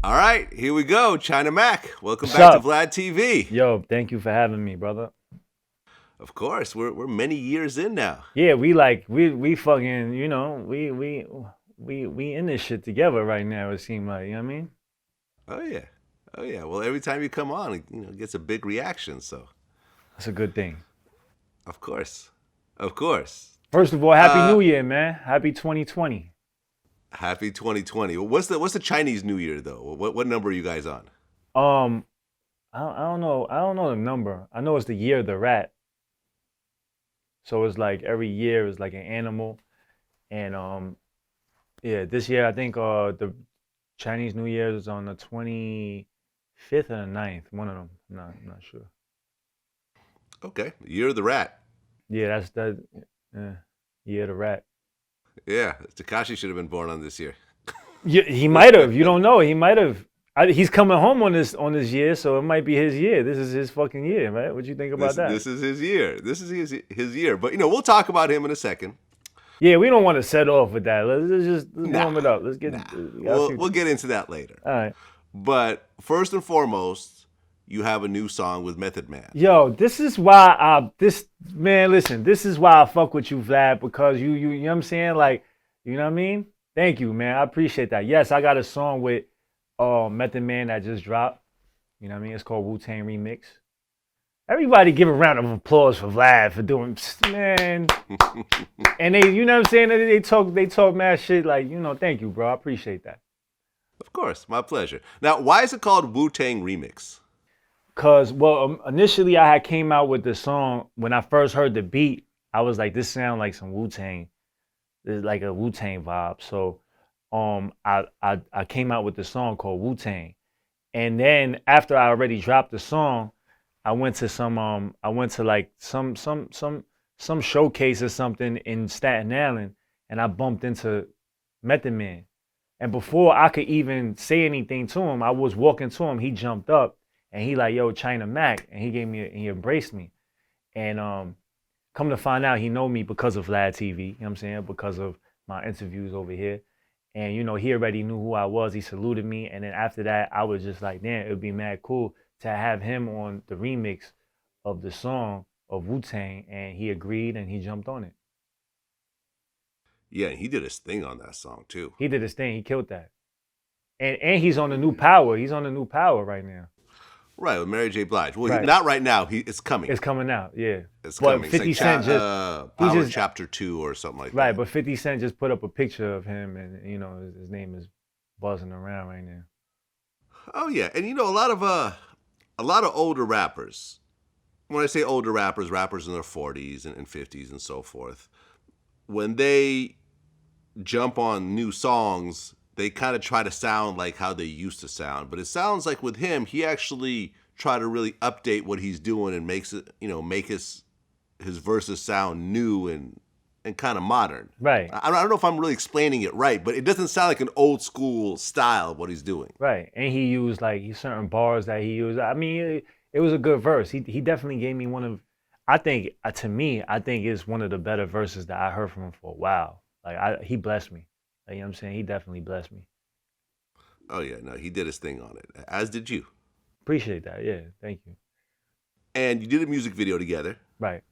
All right, here we go. China Mac, welcome What's back to up? VladTV. Yo, thank you for having me, brother. Of course, we're many years in now. Yeah, we fucking, we in this shit together right now, it seems like, you know what I mean? Oh yeah, oh yeah. Well, every time you come on, it gets a big reaction. So, That's a good thing. of course, of course. First of all, happy Uh, new year, man. Happy 2020. Happy 2020. What's the Chinese New Year though? What number are you guys on? Um, I don't know the number. I know it's the year of the rat. So it's like every year is like an animal. And yeah, this year I think the Chinese New Year is on the 25th and the 9th. One of them. I'm not sure. Okay, Year of the Rat. Yeah, that's that. Yeah, year of the rat. Yeah, Tekashi should have been born on this year. Yeah, he might have. You don't know. He might have. He's coming home on this year, so it might be his year. This is his fucking year, right? What you think about This that? this is his year. This is his year. But we'll talk about him in a second. Yeah, we don't want to set off with that. Let's Nah, warm it up. Let's get. nah. We got a We'll few. we'll get into that later. All right. But first and foremost, you have a new song with Method Man. Yo, this is why I this man. Listen, this is why I fuck with you, Vlad, because you know what I'm saying. Like, you know what I mean. Thank you, man. I appreciate that. Yes, I got a song with Method Man that just dropped. You know what I mean? It's called Wu Tang Remix. Everybody give a round of applause for Vlad for doing, man. And they, you know what I'm saying? They talk mad shit like, thank you, bro. I appreciate that. Of course, my pleasure. Now, why is it called Wu Tang Remix? Cause well, initially I had came out with the song when I first heard the beat. I was like, this sounds like some Wu Tang. This is like a Wu Tang vibe. So, I came out with the song called Wu Tang, and then after I already dropped the song, I went to like some showcase or something in Staten Island, and I bumped into Method Man. And before I could even say anything to him, I was walking to him. He jumped up and he like, "Yo, China Mac," and he embraced me. And come to find out, he know me because of VladTV. You know what I'm saying? Because of my interviews over here. And he already knew who I was. He saluted me, and then after that, I was just like, "Damn, it would be mad cool to have him on the remix of the song of Wu Tang," and he agreed and he jumped on it. Yeah, and he did his thing on that song too. He did his thing. He killed that. And he's on the new Power. He's on the new Power right now. Right, with Mary J. Blige. Well, Right. not right now. It's coming. It's coming out. Yeah. It's But coming. It's 50 like Cent just he Power just Chapter 2 or something like right. that. But 50 Cent just put up a picture of him, and his name is buzzing around right now. Oh yeah, and a lot of older rappers. When I say older rappers, rappers in their 40s and 50s and so forth, when they jump on new songs, they kind of try to sound like how they used to sound. But it sounds like with him, he actually try to really update what he's doing and makes it, make his verses sound new and kind of modern. Right. I don't know if I'm really explaining it right, but it doesn't sound like an old school style of what he's doing. Right. And he used like certain bars that he used. I mean, it was a good verse. He definitely gave me one of, I think, to me, I think it's one of the better verses that I heard from him for a while. Like he blessed me. Like, you know what I'm saying? He definitely blessed me. Oh yeah, no, he did his thing on it, as did you. Appreciate that. Yeah. Thank you. And you did a music video together. Right.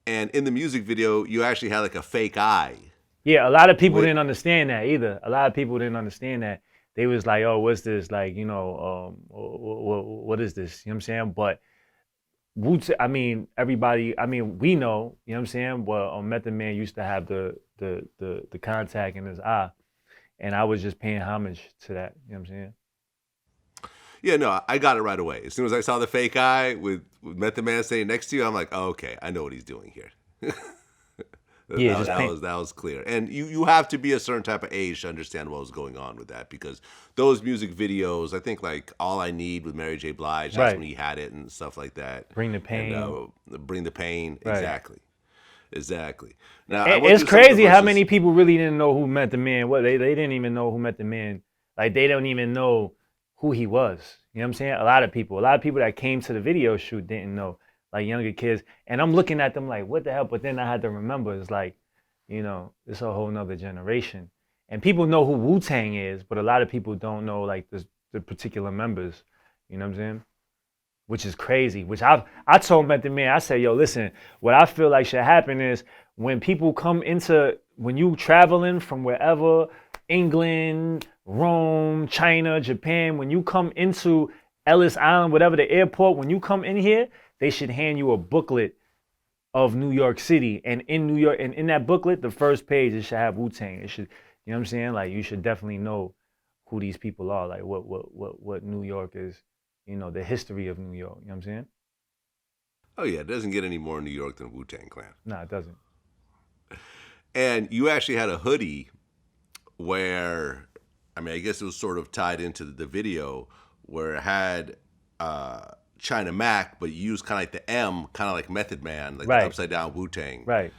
And in the music video, you actually had like a fake eye. Yeah, a lot of people Wait, didn't understand that either. A lot of people didn't understand that. They was like, "Oh, what's this? Like, what is this?" You know what I'm saying? But I mean, everybody. I mean, we know. You know what I'm saying? But Method Man used to have the contact in his eye, and I was just paying homage to that. You know what I'm saying? yeah, no, I got it right away. As soon as I saw the fake eye with Method Man standing next to you, I'm like, oh, okay, I know what he's doing here. that, Yeah, that, just that paint. was that was clear. And you have to be a certain type of age to understand what was going on with that because those music videos, I think like All I Need with Mary J. Blige, that's Right. when he had it and stuff like that. Bring the And pain. Bring the Pain, Right. exactly. Now I went It's through some of the crazy how verses. many people really didn't know who Method Man was. They didn't even know who Method Man. Like they don't even know who he was. You know what I'm saying? A lot of people that came to the video shoot didn't know. Like younger kids, and I'm looking at them like, what the hell? But then I had to remember, it's like, it's a whole nother generation. And people know who Wu-Tang is, but a lot of people don't know like the particular members. You know what I'm saying? Which is crazy. Which I told Method Man, I said, yo, listen, what I feel like should happen is when people come into when you traveling from wherever, England, Rome, China, Japan, when you come into Ellis Island, whatever the airport, when you come in here, they should hand you a booklet of New York City. And in New York, and in that booklet, the first page, it should have Wu-Tang. It should, you know what I'm saying? Like you should definitely know who these people are, like what New York is, the history of New York. You know what I'm saying? Oh yeah, it doesn't get any more New York than Wu-Tang Clan. No, it doesn't. And you actually had a hoodie where, I mean, I guess it was sort of tied into the video where it had China Mac, but you used kind of like the M, kind of like Method Man, like the Right, upside down Wu Tang. right,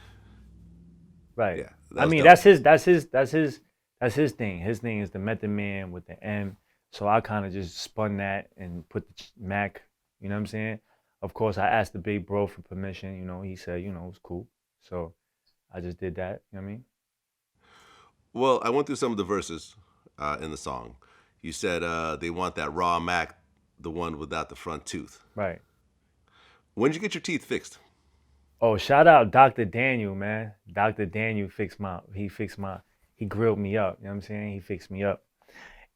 right. Yeah, that I was mean, dope. that's his thing. His thing is the Method Man with the M. So I kind of just spun that and put the Mac. You know what I'm saying? Of course, I asked the big bro for permission. He said, it was cool. So I just did that. You know what I mean? Well, I went through some of the verses in the song. You said they want that raw Mac, the one without the front tooth. Right. When did you get your teeth fixed? Oh, shout out Dr. Daniel, man. Dr. Daniel he grilled me up. You know what I'm saying? He fixed me up.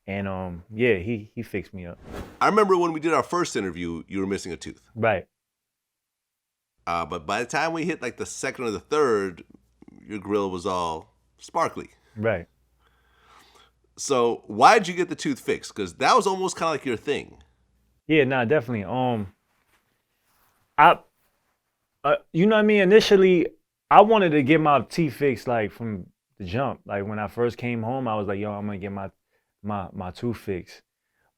And yeah, he fixed me up. I remember when we did our first interview, you were missing a tooth. Right. But by the time we hit like the second or the third, your grill was all sparkly. Right. So why did you get the tooth fixed? Because that was almost kind of like your thing. Yeah, nah, definitely. I you know what I mean? Initially, I wanted to get my teeth fixed like from the jump. Like when I first came home, I was like, yo, I'm gonna get my tooth fixed.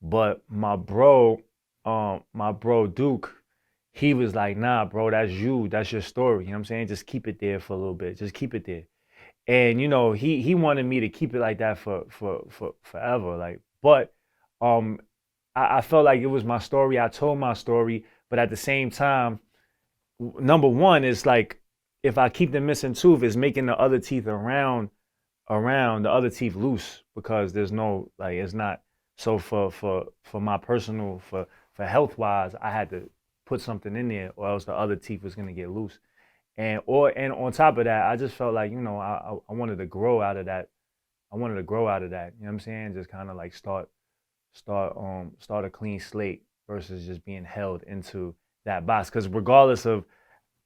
But my bro Duke, he was like, nah, bro, that's you. That's your story. You know what I'm saying? Just keep it there for a little bit. Just keep it there. And he wanted me to keep it like that for forever. Like, but um I felt like it was my story. I told my story, but at the same time, number one is like if I keep the missing tooth, it's making the other teeth around the other teeth loose because there's no like it's not. So for my personal for health wise, I had to put something in there, or else the other teeth was gonna get loose. And on top of that, I just felt like I wanted to grow out of that. I wanted to grow out of that. You know what I'm saying? Just kind of like start a clean slate versus just being held into that box. Because regardless of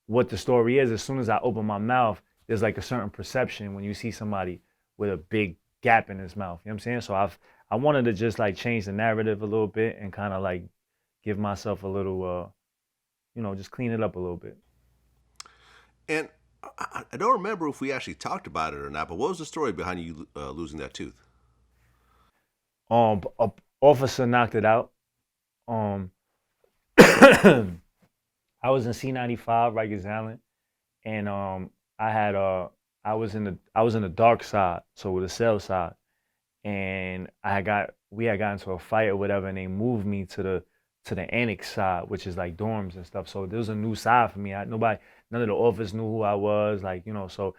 what the story is, as soon as I open my mouth, there's like a certain perception when you see somebody with a big gap in his mouth. You know what I'm saying? So I wanted to just like change the narrative a little bit and kind of like give myself a little just clean it up a little bit. And I don't remember if we actually talked about it or not, but what was the story behind you losing that tooth? A officer knocked it out. Um I was in C95, Rikers Island, and I had I was in the dark side, so with the cell side, and we had gotten into a fight or whatever, and they moved me to the annex side, which is like dorms and stuff. So there was a new side for me. None of the officers knew who I was, like So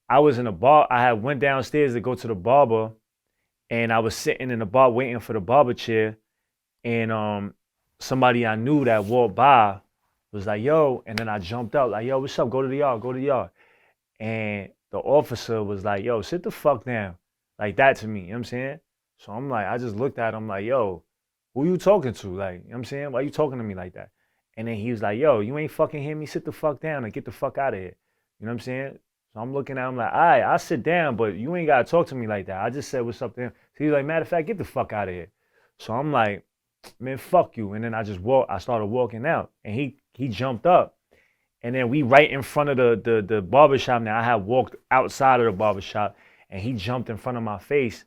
I was in a bar. I had went downstairs to go to the barber, and I was sitting in the bar waiting for the barber chair, and somebody I knew that walked by was like, yo, and then I jumped out like, yo, what's up? Go to the yard, go to the yard. And the officer was like, yo, sit the fuck down. Like that to me, you know what I'm saying? So I'm like, I just looked at him like, yo, who you talking to? Like, you know what I'm saying? Why you talking to me like that? And then he was like, yo, you ain't fucking hear me, sit the fuck down and get the fuck out of here. You know what I'm saying? So I'm looking at him like, all right, I'll sit down, but you ain't gotta talk to me like that. I just said what's up to him. So he's like, matter of fact, get the fuck out of here. So I'm like, man, fuck you. And then I started walking out. And he jumped up. And then we right in front of the barbershop now. I had walked outside of the barbershop and he jumped in front of my face.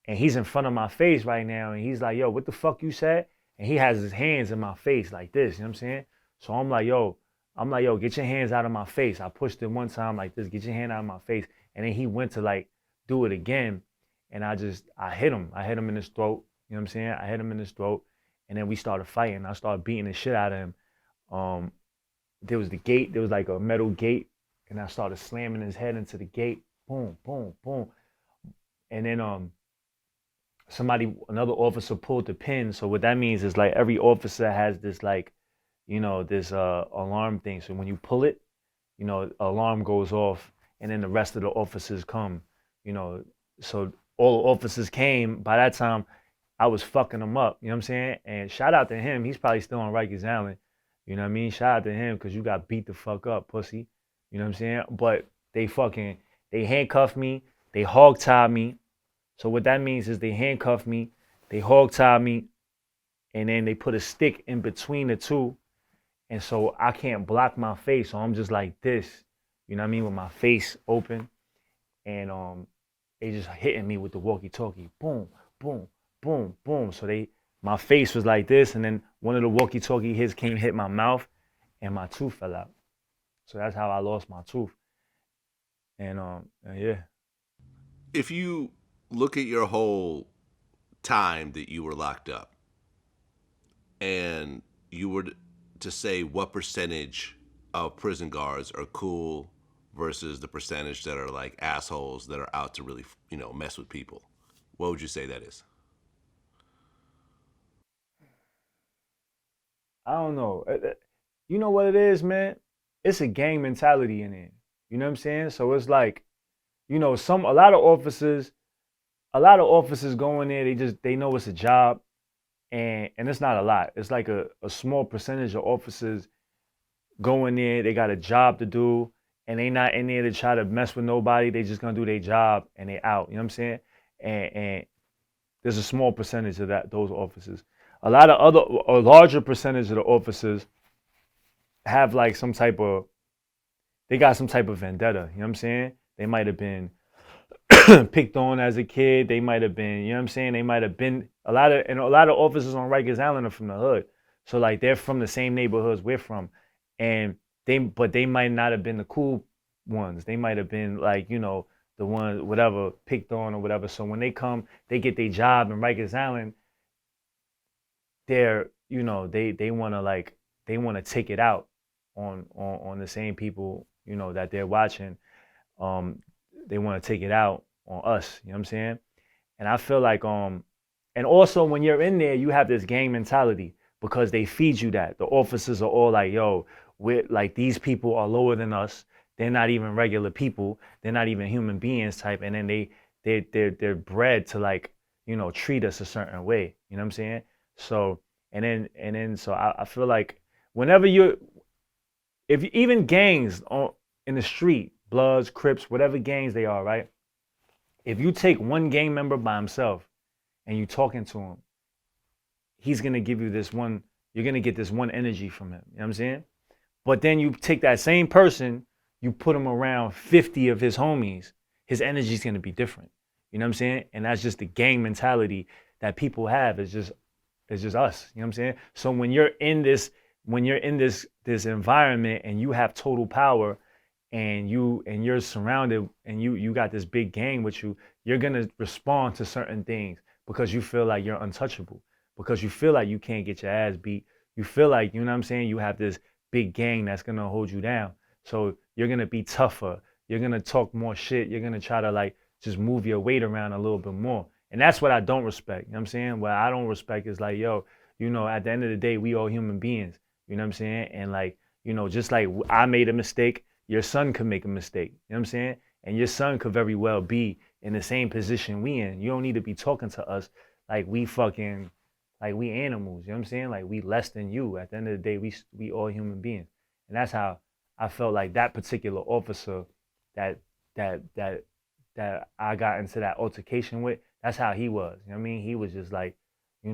And he's in front of my face right now. And he's like, yo, what the fuck you said? And he has his hands in my face like this, you know what I'm saying? So I'm like, yo, get your hands out of my face. I pushed it one time like this, get your hand out of my face. And then he went to like do it again. And I hit him. I hit him in his throat. You know what I'm saying? I hit him in his throat. And then we started fighting. I started beating the shit out of him. There was the gate. There was like a metal gate. And I started slamming his head into the gate. Boom, boom, boom. and then another officer pulled the pin. So what that means is like every officer has this like, this alarm thing. So when you pull it, alarm goes off, and then the rest of the officers come. You know, so all the officers came. By that time, I was fucking him up. You know what I'm saying? And shout out to him. He's probably still on Rikers Island. You know what I mean? Shout out to him because you got beat the fuck up, pussy. You know what I'm saying? But they handcuffed me. They hog tied me. So what that means is they handcuffed me, they hog tied me, and then they put a stick in between the two. And so I can't block my face. So I'm just like this, you know what I mean, with my face open. And they just hitting me with the walkie-talkie. Boom, boom, boom, boom. So my face was like this, and then one of the walkie-talkie hits came hit my mouth, and my tooth fell out. So that's how I lost my tooth. And yeah. If you look at your whole time that you were locked up, and you were to say what percentage of prison guards are cool versus the percentage that are like assholes that are out to really, mess with people, what would you say that is? I don't know. You know what it is, man? It's a gang mentality in it. You know what I'm saying? So it's like, a lot of officers go in there, they know it's a job, and it's not a lot. It's like a small percentage of officers go in there, they got a job to do, and they not in there to try to mess with nobody. They just gonna do their job and they out. You know what I'm saying? And there's a small percentage of those officers. A larger percentage of the officers have like they got some type of vendetta. You know what I'm saying? They might have been picked on as a kid. They might have been, you know what I'm saying? They might have been a lot of officers on Rikers Island are from the hood. So like they're from the same neighborhoods we're from. And they might not have been the cool ones. They might have been like, the ones, whatever, picked on or whatever. So when they come, they get their job in Rikers Island, they wanna take it out on the same people, that they're watching. They want to take it out on us, you know what I'm saying? And I feel like and also when you're in there, you have this gang mentality because they feed you that. The officers are all like, yo, we're like these people are lower than us. They're not even regular people. They're not even human beings type. And then they're bred to like, treat us a certain way. You know what I'm saying? So so I feel like whenever if even gangs in the street, Bloods, Crips, whatever gangs they are, right? If you take one gang member by himself and you talking to him, he's gonna give you this one, you're gonna get this one energy from him. You know what I'm saying? But then you take that same person, you put him around 50 of his homies, his energy's gonna be different. You know what I'm saying? And that's just the gang mentality that people have. It's just us. You know what I'm saying? So when you're in this environment and you have total power and you're surrounded and you got this big gang with you, you're gonna respond to certain things because you feel like you're untouchable, because you feel like you can't get your ass beat. You feel like, you know what I'm saying, you have this big gang that's gonna hold you down. So you're gonna be tougher. You're gonna talk more shit. You're gonna try to like just move your weight around a little bit more. And that's what I don't respect. You know what I'm saying? What I don't respect is like, yo, at the end of the day, we all human beings. You know what I'm saying? And like, just like I made a mistake, your son could make a mistake. You know what I'm saying? And your son could very well be in the same position we in. You don't need to be talking to us like we animals. You know what I'm saying? Like we less than you. At the end of the day, we all human beings. And that's how I felt like that particular officer that I got into that altercation with, that's how he was. You know what I mean? He was just like, he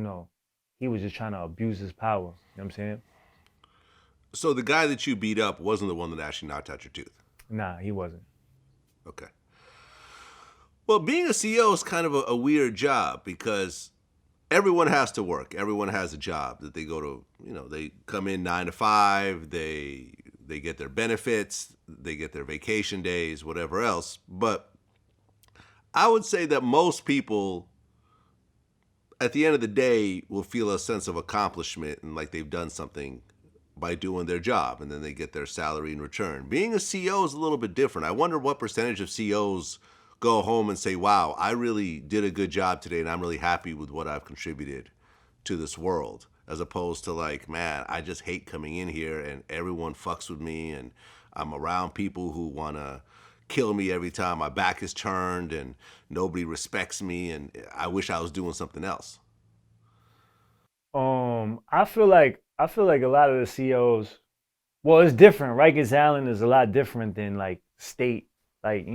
was just trying to abuse his power. You know what I'm saying? So the guy that you beat up wasn't the one that actually knocked out your tooth? Nah, he wasn't. Okay. Well, being a CEO is kind of a weird job because everyone has to work. Everyone has a job that they go to, they come in 9 to 5, they get their benefits, they get their vacation days, whatever else. But I would say that most people at the end of the day will feel a sense of accomplishment and like they've done something by doing their job, and then they get their salary in return. Being a CEO is a little bit different. I wonder what percentage of CEOs go home and say, wow, I really did a good job today and I'm really happy with what I've contributed to this world, as opposed to like, man, I just hate coming in here and everyone fucks with me and I'm around people who want to kill me every time my back is turned and nobody respects me and I wish I was doing something else. I feel like a lot of the CEOs. Well, it's different. Rikers Island is a lot different than like state, like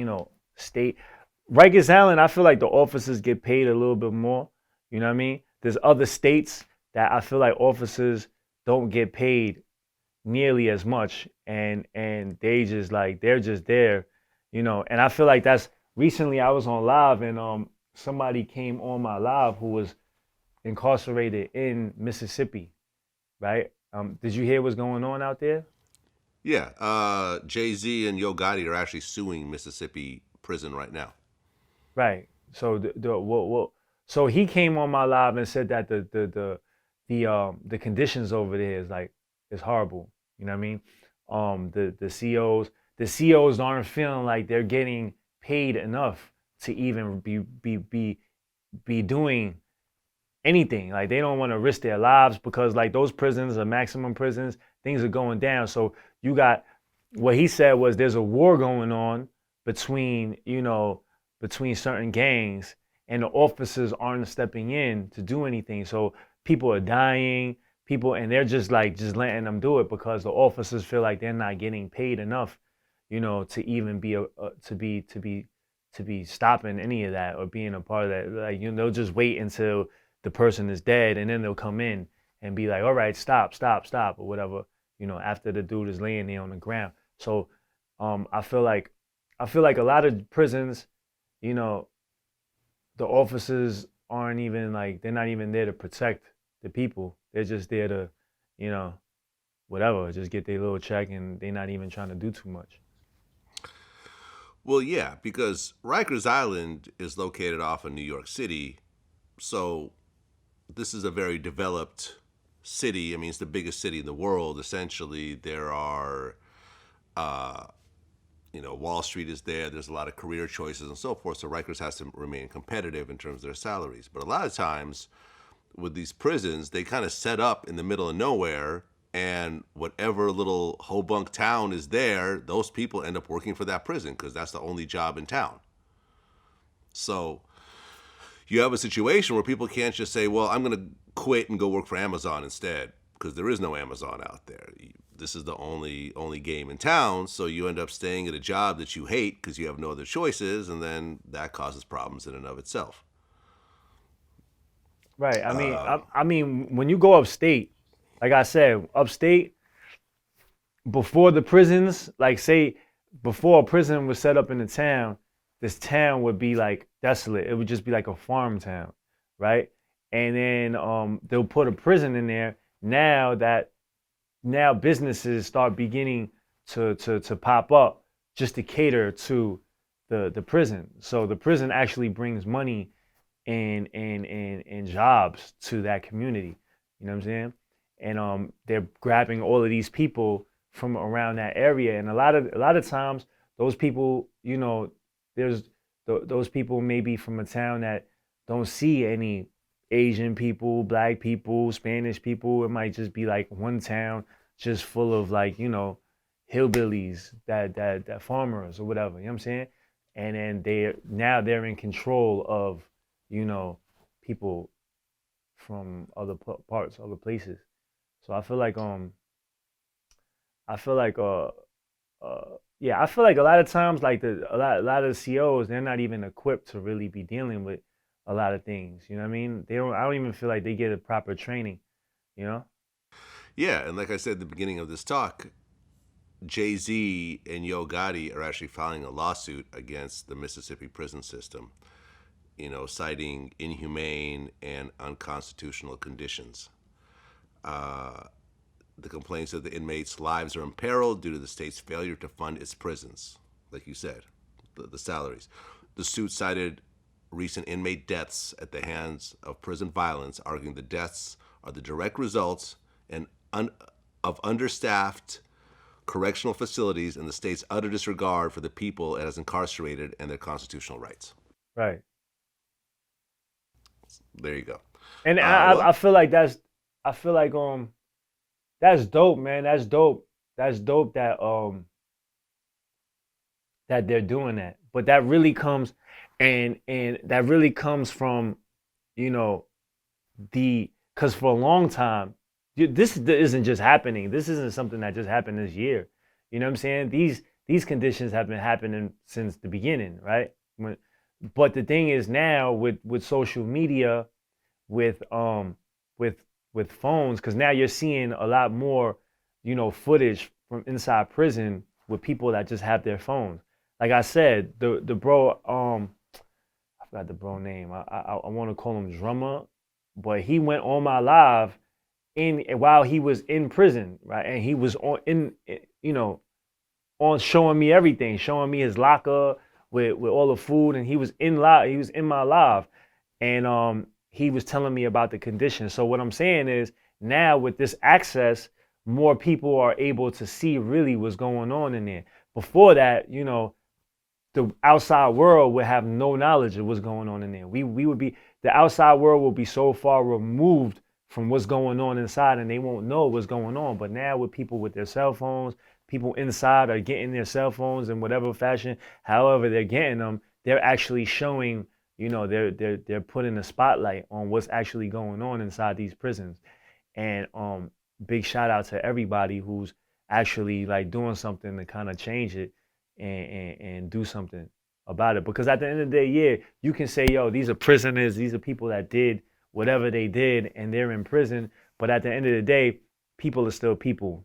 state. Rikers Island, I feel like the officers get paid a little bit more. You know what I mean? There's other states that I feel like officers don't get paid nearly as much, and they're just there, And I feel like that's recently I was on live and somebody came on my live who was incarcerated in Mississippi, right? Did you hear what's going on out there? Yeah, Jay Z and Yo Gotti are actually suing Mississippi prison right now. Right. So so he came on my live and said that the conditions over there is horrible. You know what I mean? The COs aren't feeling like they're getting paid enough to even be doing anything. Like they don't want to risk their lives because like those prisons are maximum prisons. Things are going down. So you got what he said was there's a war going on between between certain gangs and the officers aren't stepping in to do anything. So people are dying, people and they're just letting them do it because the officers feel like they're not getting paid enough, to even be to be stopping any of that or being a part of that. Like they'll just wait until the person is dead and then they'll come in and be like, all right, stop, stop, stop, or whatever, after the dude is laying there on the ground. So I feel like a lot of prisons, you know, the officers aren't even like they're not even there to protect the people. They're just there to, you know, whatever, just get their little check and they're not even trying to do too much. Well, yeah, because Rikers Island is located off of New York City, so this is a very developed city. I mean, it's the biggest city in the world. Essentially, there are, uh, Wall Street is there. There's a lot of career choices and so forth. So Rikers has to remain competitive in terms of their salaries. But a lot of times with these prisons, they kind of set up in the middle of nowhere, and whatever little hobunk town is there, those people end up working for that prison because that's the only job in town. So you have a situation where people can't just say, well, I'm going to quit and go work for Amazon instead, because there is no Amazon out there. This is the only game in town, so you end up staying at a job that you hate because you have no other choices, and then that causes problems in and of itself. Right. I mean, Uh, I mean, when you go upstate, like I said, upstate before the prisons, like say before a prison was set up in the town, this town would be like desolate. It would just be like a farm town, right? And then they'll put a prison in there. Now businesses start beginning to pop up just to cater to the prison. So the prison actually brings money and jobs to that community. You know what I'm saying? And they're grabbing all of these people from around that area, and a lot of times those people, there's those people maybe from a town that don't see any Asian people, black people, Spanish people. It might just be like one town just full of like hillbillies that farmers or whatever. You know what I'm saying? And then they're in control of you know people from other parts, other places. So I feel like yeah, I feel like a lot of times like a lot of COs they're not even equipped to really be dealing with a lot of things. You know what I mean? They don't. I don't even feel like they get a proper training. You know? yeah, and like I said at the beginning of this talk, Jay Z and Yo Gotti are actually filing a lawsuit against the Mississippi prison system, citing inhumane and unconstitutional conditions. Uh, the complaints that the inmates' lives are imperiled due to the state's failure to fund its prisons, like you said, the salaries. The suit cited recent inmate deaths at the hands of prison violence, arguing the deaths are the direct results and of understaffed correctional facilities and the state's utter disregard for the people it has incarcerated and their constitutional rights. Right. There you go. And Well, I feel like I feel like that's dope, man. That's dope. That's dope that they're doing that. But that really comes and that really comes from, you know, the because for a long time, this isn't just happening. This isn't something that just happened this year. You know what I'm saying? These conditions have been happening since the beginning, right? But the thing is now with social media, with with with phones, because now you're seeing a lot more, footage from inside prison with people that just have their phones. Like I said, the bro, I forgot the bro name. I want to call him Drummer, but he went on my live in while he was in prison, right? And he was on showing me everything, showing me his locker with all the food, and he was in my live, and he was telling me about the conditions. So what I'm saying is now with this access, more people are able to see really what's going on in there. Before that, the outside world would have no knowledge of what's going on in there. We would be the outside world will be so far removed from what's going on inside, and they won't know what's going on. But now with people with their cell phones, people inside are getting their cell phones in whatever fashion, however they're getting them, they're actually showing, they're putting a spotlight on what's actually going on inside these prisons. And big shout out to everybody who's actually like doing something to kind of change it and do something about it. Because at the end of the day, yeah, you can say, yo, these are prisoners, these are people that did whatever they did and they're in prison. But at the end of the day, people are still people.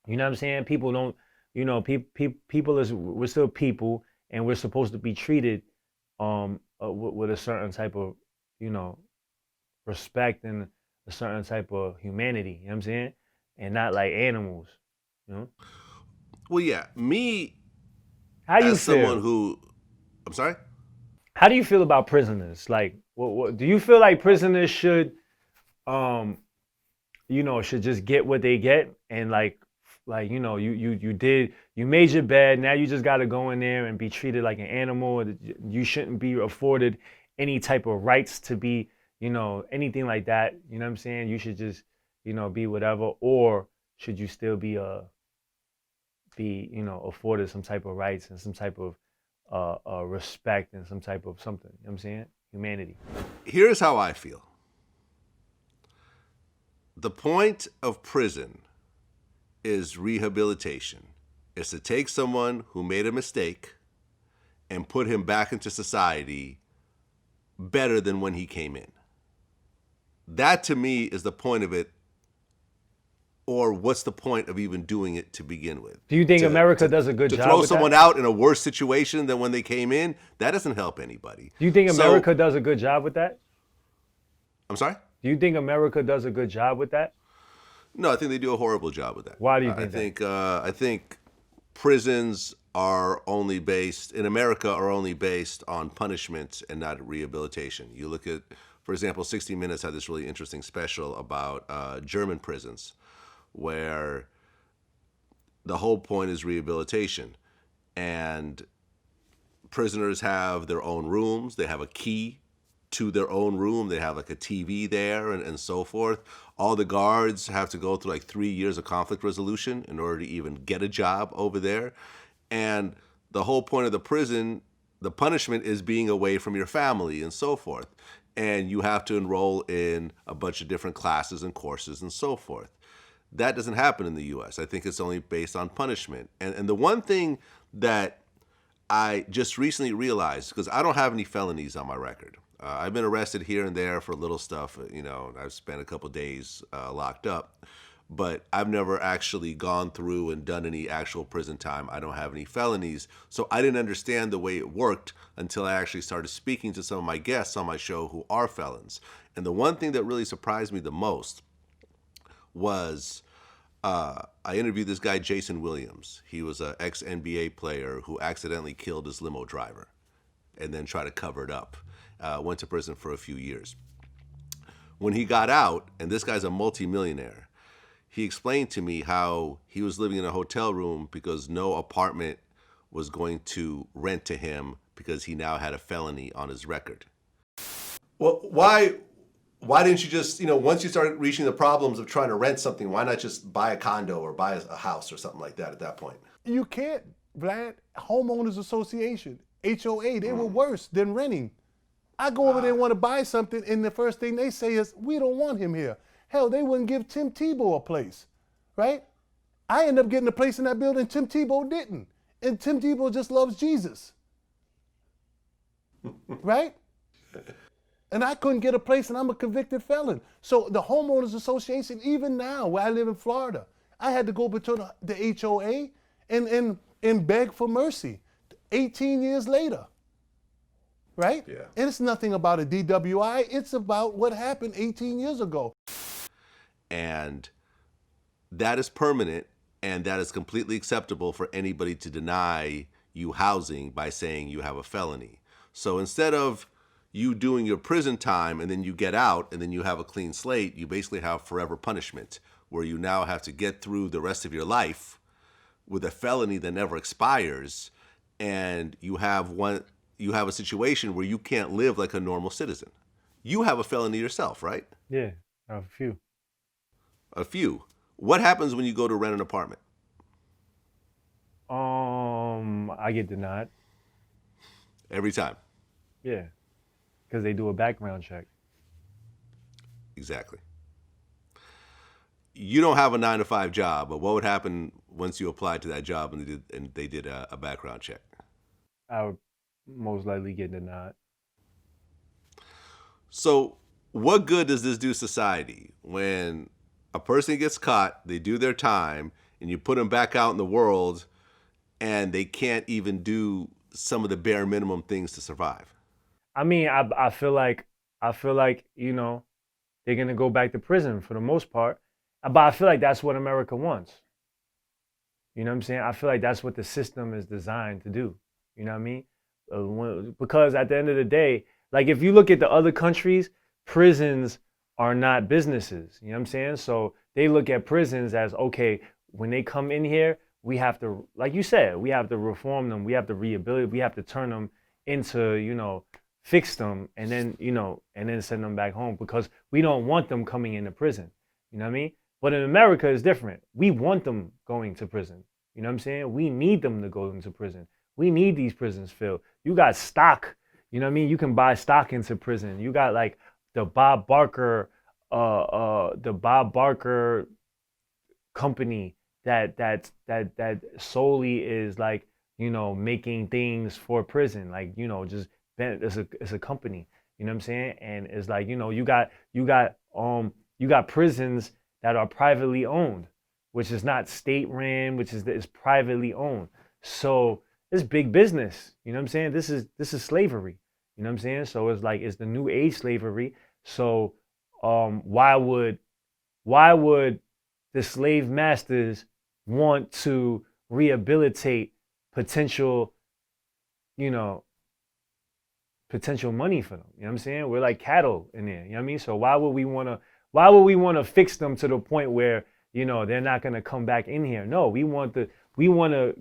You know what I'm saying? People don't, people we're still people, and we're supposed to be treated with a certain type of, respect and a certain type of humanity. You know what I'm saying? And not like animals. You know? well, yeah. Me How do you as someone feel? who, I'm sorry. How do you feel about prisoners? Like, what do you feel like prisoners should, um, should just get what they get and you made your bed. Now you just got to go in there and be treated like an animal. You shouldn't be afforded any type of rights to be, anything like that. You know what I'm saying? You should just, be whatever. Or should you still be afforded some type of rights and some type of respect and some type of something. You know what I'm saying? Humanity. Here's how I feel. The point of prison is rehabilitation. It's to take someone who made a mistake and put him back into society better than when he came in. That to me is the point of it. Or what's the point of even doing it to begin with? Do you think America does a good to job throw with someone that? out in a worse situation than when they came in? That doesn't help anybody. Do you think So, America does a good job with that? I'm sorry? Do you think America does a good job with that? No, I think they do a horrible job with that. Why do you I think that? think I think prisons are only based in America are only based on punishment and not rehabilitation. You look at, for example, 60 Minutes had this really interesting special about German prisons, where the whole point is rehabilitation, and prisoners have their own rooms. They have a key to their own room. They have like a TV there and so forth. All the guards have to go through like 3 years of conflict resolution in order to even get a job over there. And the whole point of the prison, the punishment is being away from your family and so forth. And you have to enroll in a bunch of different classes and courses and so forth. That doesn't happen in the US. I think it's only based on punishment. And the one thing that I just recently realized, because I don't have any felonies on my record. I've been arrested here and there for little stuff, I've spent a couple days locked up, but I've never actually gone through and done any actual prison time. I don't have any felonies. So I didn't understand the way it worked until I actually started speaking to some of my guests on my show who are felons. And the one thing that really surprised me the most was I interviewed this guy, Jason Williams. He was an ex-NBA player who accidentally killed his limo driver and then tried to cover it up. Went to prison for a few years. When he got out, and this guy's a multimillionaire, he explained to me how he was living in a hotel room because no apartment was going to rent to him because he now had a felony on his record. Well, why didn't you just, once you started reaching the problems of trying to rent something, why not just buy a condo or buy a house or something like that at that point? You can't, Vlad. Homeowners Association, HOA, they were worse than renting. I go over there and want to buy something, and the first thing they say is, we don't want him here. Hell, they wouldn't give Tim Tebow a place, right? I ended up getting a place in that building, Tim Tebow didn't. And Tim Tebow just loves Jesus, right? And I couldn't get a place, and I'm a convicted felon. So the Homeowners Association, even now, where I live in Florida, I had to go between the HOA and beg for mercy 18 years later, right? Yeah. And it's nothing about a DWI. It's about what happened 18 years ago. And that is permanent, and that is completely acceptable for anybody to deny you housing by saying you have a felony. So instead of you doing your prison time and then you get out and then you have a clean slate, you basically have forever punishment, where you now have to get through the rest of your life with a felony that never expires, and you have a situation where you can't live like a normal citizen. You have a felony yourself, right? Yeah, a few. A few. What happens when you go to rent an apartment? I get denied. Every time. Yeah, because they do a background check. Exactly. You don't have a 9-to-5 job, but what would happen once you applied to that job and they did a background check? I would most likely get denied. So what good does this do society when a person gets caught, they do their time, and you put them back out in the world and they can't even do some of the bare minimum things to survive? I mean, I feel like they're gonna go back to prison for the most part, but I feel like that's what America wants. You know what I'm saying? I feel like that's what the system is designed to do. You know what I mean? Because at the end of the day, like if you look at the other countries, prisons are not businesses. You know what I'm saying? So they look at prisons as, okay, when they come in here, we have to, like you said, we have to reform them, we have to rehabilitate, we have to turn them into, fix them, and then send them back home, because we don't want them coming into prison. You know what I mean? But in America, it's different. We want them going to prison. You know what I'm saying? We need them to go into prison. We need these prisons filled. You got stock. You know what I mean? You can buy stock into prison. You got like the Bob Barker company that solely is like, making things for prison. Like, just it's a company. You know what I'm saying? And it's like, you got prisons that are privately owned, which is not state ran, which is privately owned. So it's big business. You know what I'm saying? This is slavery. You know what I'm saying? So it's like, it's the new age slavery. So why would the slave masters want to rehabilitate potential money for them? You know what I'm saying? We're like cattle in there. You know what I mean? So why would we want to fix them to the point where, they're not going to come back in here? No, we want to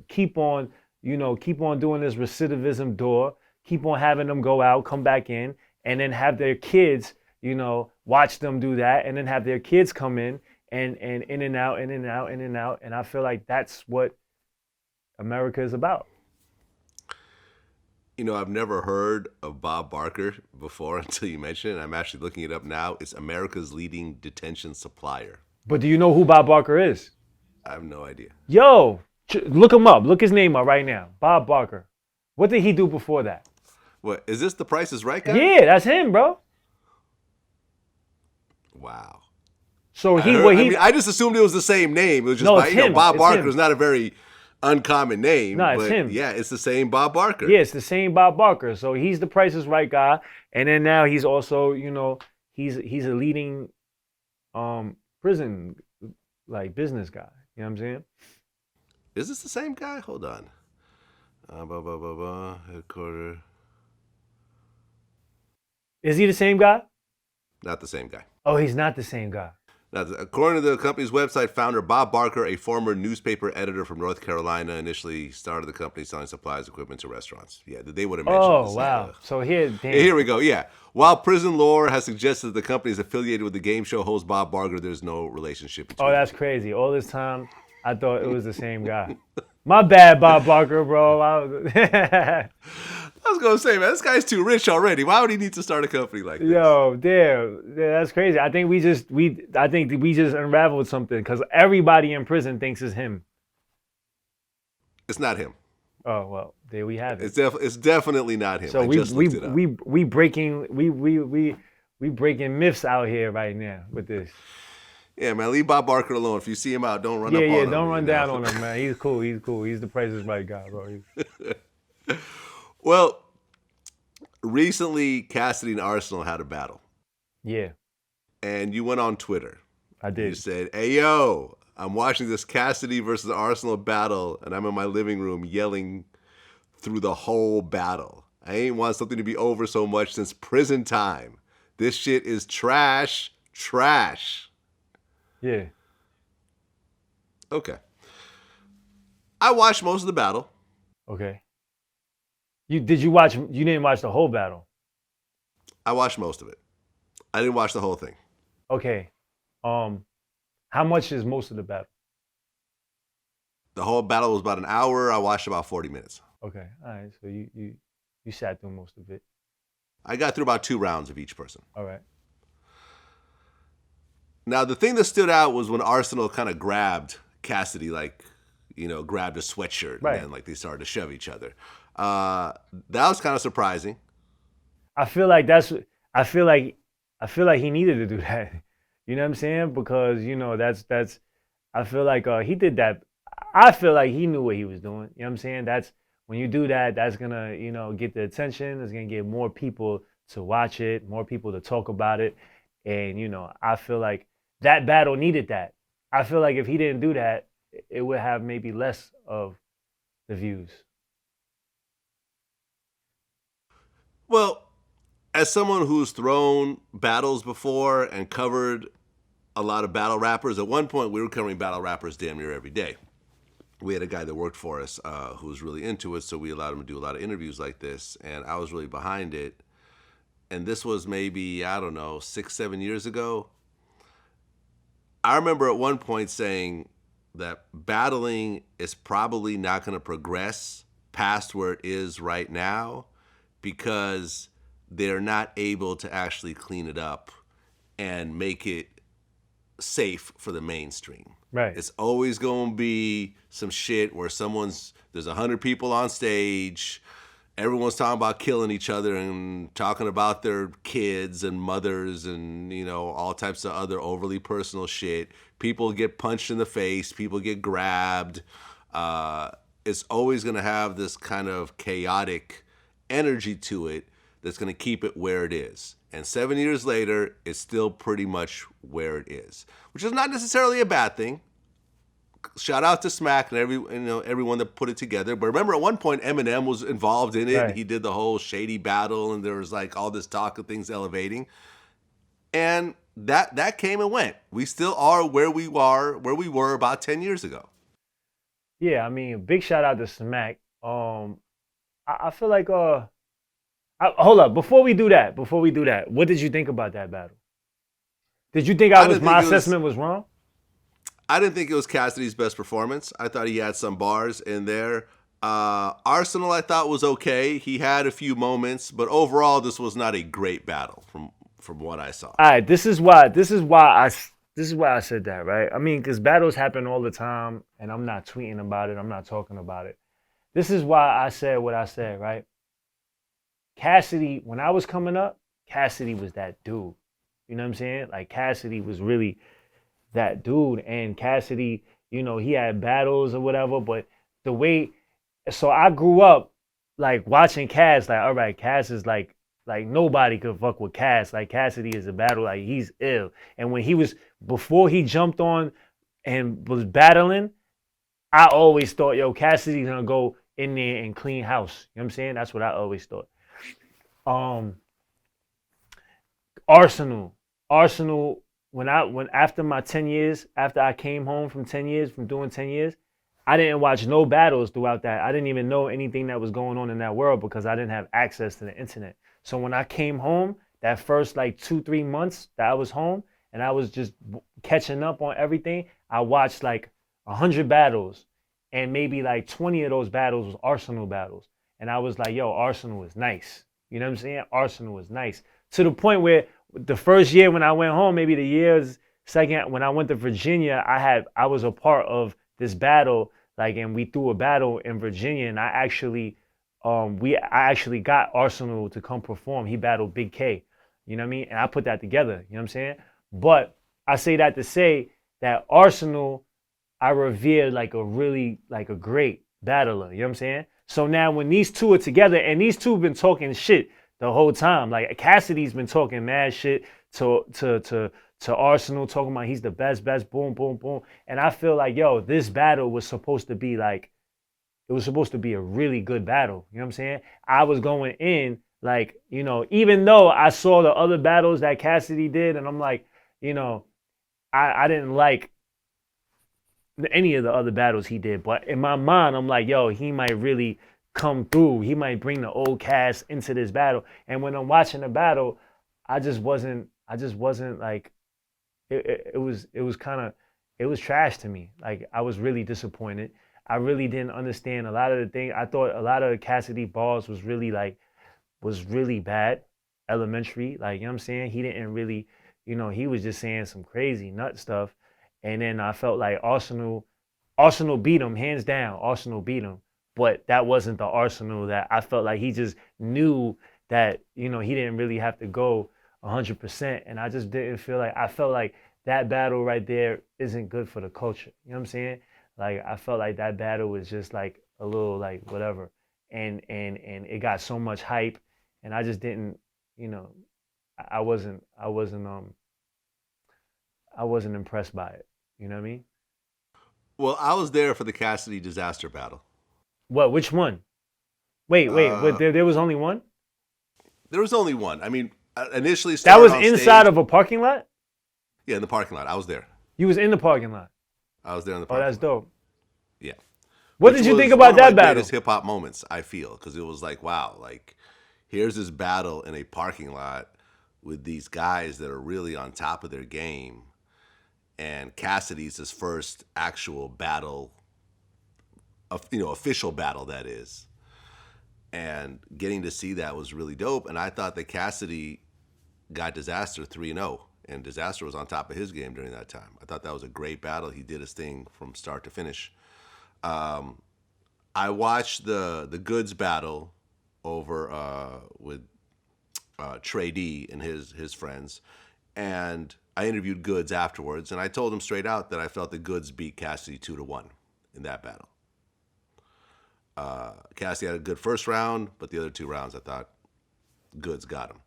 keep on doing this recidivism door, keep on having them go out, come back in, and then have their kids, watch them do that, and then have their kids come in and in and out, in and out, in and out. And I feel like that's what America is about. I've never heard of Bob Barker before until you mentioned it. I'm actually looking it up now. It's America's leading detention supplier. But do you know who Bob Barker is? I have no idea. Yo, look him up. Look his name up right now. Bob Barker. What did he do before that? What, is this the Price is Right guy? Yeah, that's him, bro. Wow. So I just assumed it was the same name. It was just Bob Barker is not a very uncommon name. No, it's him. Yeah, it's the same Bob Barker. Yeah, it's the same Bob Barker. So he's the Price is Right guy, and then now he's also, he's a leading prison business guy. You know what I'm saying? Is this the same guy? Hold on. Headquarters. Is he the same guy? Not the same guy. Oh, he's not the same guy. Now, according to the company's website, founder Bob Barker, a former newspaper editor from North Carolina, initially started the company selling supplies, equipment to restaurants. Yeah, they would have mentioned Oh, this. wow. So here, Yeah, damn. here we go. Yeah. While prison lore has suggested that the company is affiliated with the game show host Bob Barker, there's no relationship between Oh, them. that's crazy. All this time, I thought it was the same guy. My bad, Bob Barker, bro. I was going to say, man, this guy's too rich already. Why would he need to start a company like this? Yo, damn, yeah, that's crazy. I think we just unraveled something because everybody in prison thinks it's him. It's not him. Oh well, there we have it. It's definitely not him. So I just looked it up. we breaking myths out here right now with this. Yeah, man, leave Bob Barker alone. If you see him out, don't run up on him. Yeah, don't run down on him, man. He's cool. He's the Price is Right guy, bro. Well, recently Cassidy and Arsenal had a battle. Yeah, And you went on Twitter. I did. You said, "Hey, yo, I'm watching this Cassidy versus Arsenal battle, and I'm in my living room yelling through the whole battle. I ain't want something to be over so much since prison time. This shit is trash, trash." Yeah. Okay. I watched most of the battle. Okay. You didn't watch the whole battle. I watched most of it. I didn't watch the whole thing. Okay. How much is most of the battle? The whole battle was about an hour. I watched about 40 minutes. Okay. All right. So you sat through most of it. I got through about 2 rounds of each person. All right. Now, the thing that stood out was when Arsenal kind of grabbed Cassidy, grabbed a sweatshirt, Right. and then they started to shove each other. That was kind of surprising. I feel like he needed to do that. You know what I'm saying? Because that's I feel like he did that. I feel like he knew what he was doing. You know what I'm saying? That's when you do that, that's gonna get the attention. It's gonna get more people to watch it, more people to talk about it, and I feel like that battle needed that. I feel like if he didn't do that, it would have maybe less of the views. Well, as someone who's thrown battles before and covered a lot of battle rappers, at one point we were covering battle rappers damn near every day. We had a guy that worked for us who was really into it, so we allowed him to do a lot of interviews like this, and I was really behind it. And this was maybe, 6, 7 years ago. I remember at one point saying that battling is probably not going to progress past where it is right now because they're not able to actually clean it up and make it safe for the mainstream. Right. It's always going to be some shit where there's 100 people on stage, everyone's talking about killing each other and talking about their kids and mothers and, all types of other overly personal shit. People get punched in the face. People get grabbed. It's always going to have this kind of chaotic energy to it that's going to keep it where it is. And 7 years later, it's still pretty much where it is, which is not necessarily a bad thing. Shout out to Smack and everyone that put it together. But remember, at one point, Eminem was involved in it. Right. He did the whole shady battle, and there was all this talk of things elevating. And that came and went. We still are where we were about 10 years ago. Yeah, I mean, big shout out to Smack. I feel like hold up, before we do that, what did you think about that battle? Did you think my assessment was wrong? I didn't think it was Cassidy's best performance. I thought he had some bars in there. Arsenal, I thought, was okay. He had a few moments, but overall, this was not a great battle from what I saw. All right, this is why I said that, right? I mean, because battles happen all the time, and I'm not tweeting about it. I'm not talking about it. This is why I said what I said, right? Cassidy, when I was coming up, Cassidy was that dude. You know what I'm saying? Cassidy was really that dude. And Cassidy, he had battles or whatever, but so I grew up watching Cass, all right, Cass is like nobody could fuck with Cass. Cassidy is a battle, he's ill. And before he jumped on and was battling, I always thought, yo, Cassidy's gonna go in there and clean house. You know what I'm saying? That's what I always thought. Arsenal when after my 10 years, after I came home from 10 years, from doing 10 years, I didn't watch no battles throughout that. I didn't even know anything that was going on in that world because I didn't have access to the internet. So when I came home, that first like 2-3 months that I was home and I was just catching up on everything, I watched like 100 battles and maybe like 20 of those battles was Arsenal battles. And I was like, yo, Arsenal is nice. You know what I'm saying? Arsenal was nice. To the point where the first year when I went home, maybe the years second, when I went to Virginia, I was a part of this battle, like, and we threw a battle in Virginia, and I actually got Arsenal to come perform. He battled Big K, you know what I mean? And I put that together, you know what I'm saying? But I say that to say that Arsenal, I revere like a great battler, you know what I'm saying? So now when these two are together, and these two have been talking shit the whole time, like Cassidy's been talking mad shit to Arsenal, talking about he's the best, boom, boom, boom. And I feel like, yo, this battle was supposed to be like, it was supposed to be a really good battle. You know what I'm saying? I was going in like, you know, even though I saw the other battles that Cassidy did, and I'm like, you know, I didn't like any of the other battles he did. But in my mind, I'm like, yo, he might really come through. He might bring the old cast into this battle. And when I'm watching the battle, I just wasn't like, it was trash to me. Like, I was really disappointed. I really didn't understand a lot of the things. I thought a lot of Cassidy balls was really bad, elementary. Like, you know what I'm saying? He didn't really, you know, he was just saying some crazy nut stuff. And then I felt like Arsenal beat him, hands down. Arsenal beat him. But that wasn't the Arsenal that I felt like he just knew that, you know, he didn't really have to go 100%. And I just didn't feel like, I felt like that battle right there isn't good for the culture. You know what I'm saying? Like, I felt like that battle was just like a little like whatever. And it got so much hype. And I just didn't, you know, I wasn't impressed by it. You know what I mean? Well, I was there for the Cassidy disaster battle. What? Which one? Wait. There was only one? There was only one. I mean, initially That started was on inside stage. of a parking lot? Yeah, in the parking lot. I was there. You was in the parking lot. I was there in the Oh, parking that's lot. dope. Yeah. What Which did you was think one about of my that battle? greatest hip hop moments, I feel, because it was like, wow, like here's this battle in a parking lot with these guys that are really on top of their game, and Cassidy's his first actual battle, you know, official battle that is, and getting to see that was really dope. And I thought that Cassidy got Disaster 3-0, and Disaster was on top of his game during that time. I thought that was a great battle. He did his thing from start to finish. I watched the Goods battle over with Trey D and his friends, and I interviewed Goods afterwards, and I told him straight out that I felt that Goods beat Cassidy 2-1 in that battle. Cassidy had a good first round, but the other 2 rounds I thought Goods got him.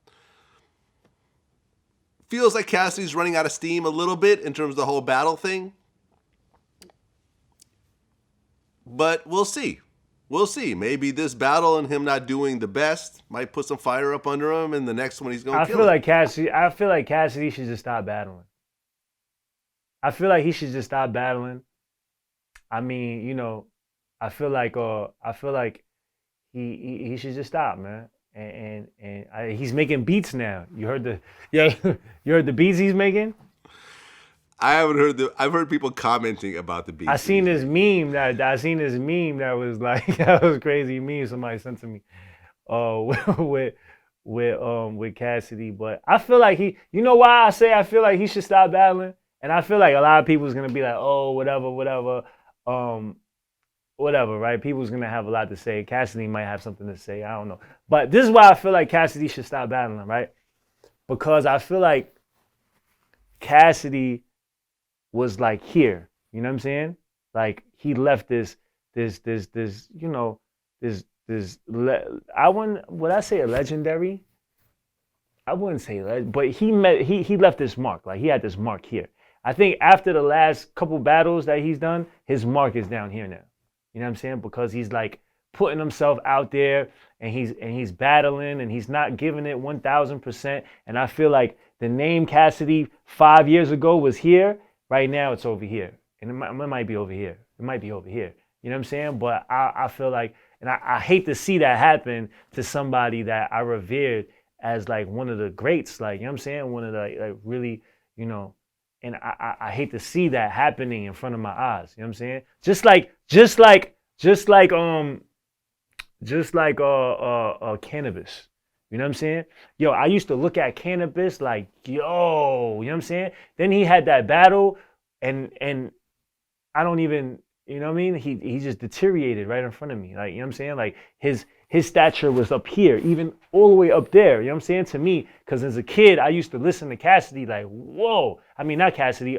Feels like Cassidy's running out of steam a little bit in terms of the whole battle thing. But we'll see. We'll see. Maybe this battle and him not doing the best might put some fire up under him, and the next one he's going to kill it. I feel like Cassidy should just stop battling. I feel like he should just stop battling. I mean, you know, I feel like he should just stop, man. And he's making beats now. You heard the beats he's making? I haven't heard I've heard people commenting about the beats. I seen this meme that was like that was crazy meme somebody sent to me. With Cassidy, but I feel like you know why I feel like he should stop battling? And I feel like a lot of people's gonna be like, oh, whatever, right? People's gonna have a lot to say. Cassidy might have something to say. I don't know. But this is why I feel like Cassidy should stop battling, right? Because I feel like Cassidy was like here. You know what I'm saying? Like he left this, you know, would I say a legendary? I wouldn't say but he left this mark. Like he had this mark here. I think after the last couple battles that he's done, his mark is down here now. You know what I'm saying? Because he's like putting himself out there and he's battling and he's not giving it 1,000%. And I feel like the name Cassidy 5 years ago was here. Right now it's over here. And it might be over here. It might be over here. You know what I'm saying? But I feel like, and I hate to see that happen to somebody that I revered as like one of the greats, like, you know what I'm saying? One of the like really, you know, and I hate to see that happening in front of my eyes. You know what I'm saying? Just like cannabis. You know what I'm saying? Yo, I used to look at cannabis like, yo, you know what I'm saying? Then he had that battle and I don't even, you know what I mean? He just deteriorated right in front of me. Like, you know what I'm saying? Like his stature was up here, even all the way up there. You know what I'm saying? To me, because as a kid, I used to listen to Cassidy like, whoa. I mean, not Cassidy,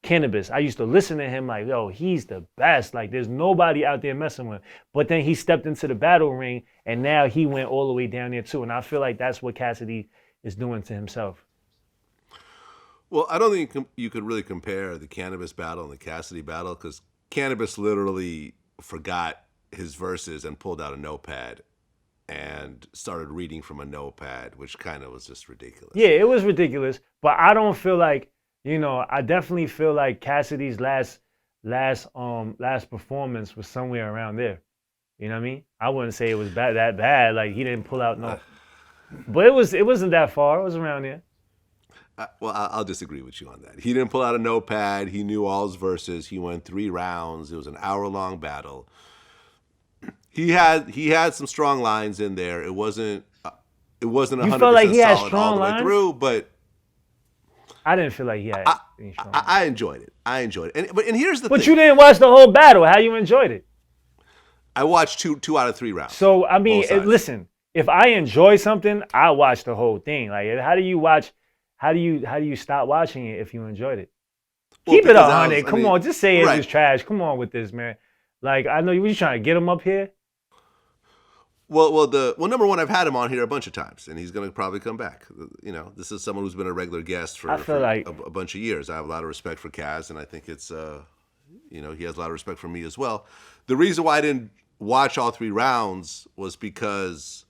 Cannabis. I used to listen to him like, yo, he's the best. Like, there's nobody out there messing with him. But then he stepped into the battle ring, and now he went all the way down there too. And I feel like that's what Cassidy is doing to himself. Well, I don't think you could really compare the Cannabis battle and the Cassidy battle, because Cannabis literally forgot his verses and pulled out a notepad and started reading from a notepad, which kind of was just ridiculous. Yeah, it was ridiculous. But I don't feel like, you know, I definitely feel like Cassidy's last performance was somewhere around there. You know what I mean? I wouldn't say it was that bad. Like, he didn't pull out no, but it wasn't that far. It was around there. Well, I'll disagree with you on that. He didn't pull out a notepad. He knew all his verses. He went 3 rounds. It was an hour-long battle. He had some strong lines in there. It wasn't 100% You felt like he had solid strong all the way lines? through, but I didn't feel like he had any strong lines. I enjoyed it. And here's the thing. But you didn't watch the whole battle. How you enjoyed it? I watched two out of 3 rounds. So I mean, Both sides. listen. If I enjoy something, I watch the whole thing. Like, how do you watch? How do you stop watching it if you enjoyed it? Well, Keep it because 100. Come on, just say it right. was trash. Come on with this, man. Like, I know you trying to get him up here. Well, number one, I've had him on here a bunch of times, and he's going to probably come back. You know, this is someone who's been a regular guest for like a bunch of years. I have a lot of respect for Kaz, and I think it's, you know, he has a lot of respect for me as well. The reason why I didn't watch all 3 rounds was because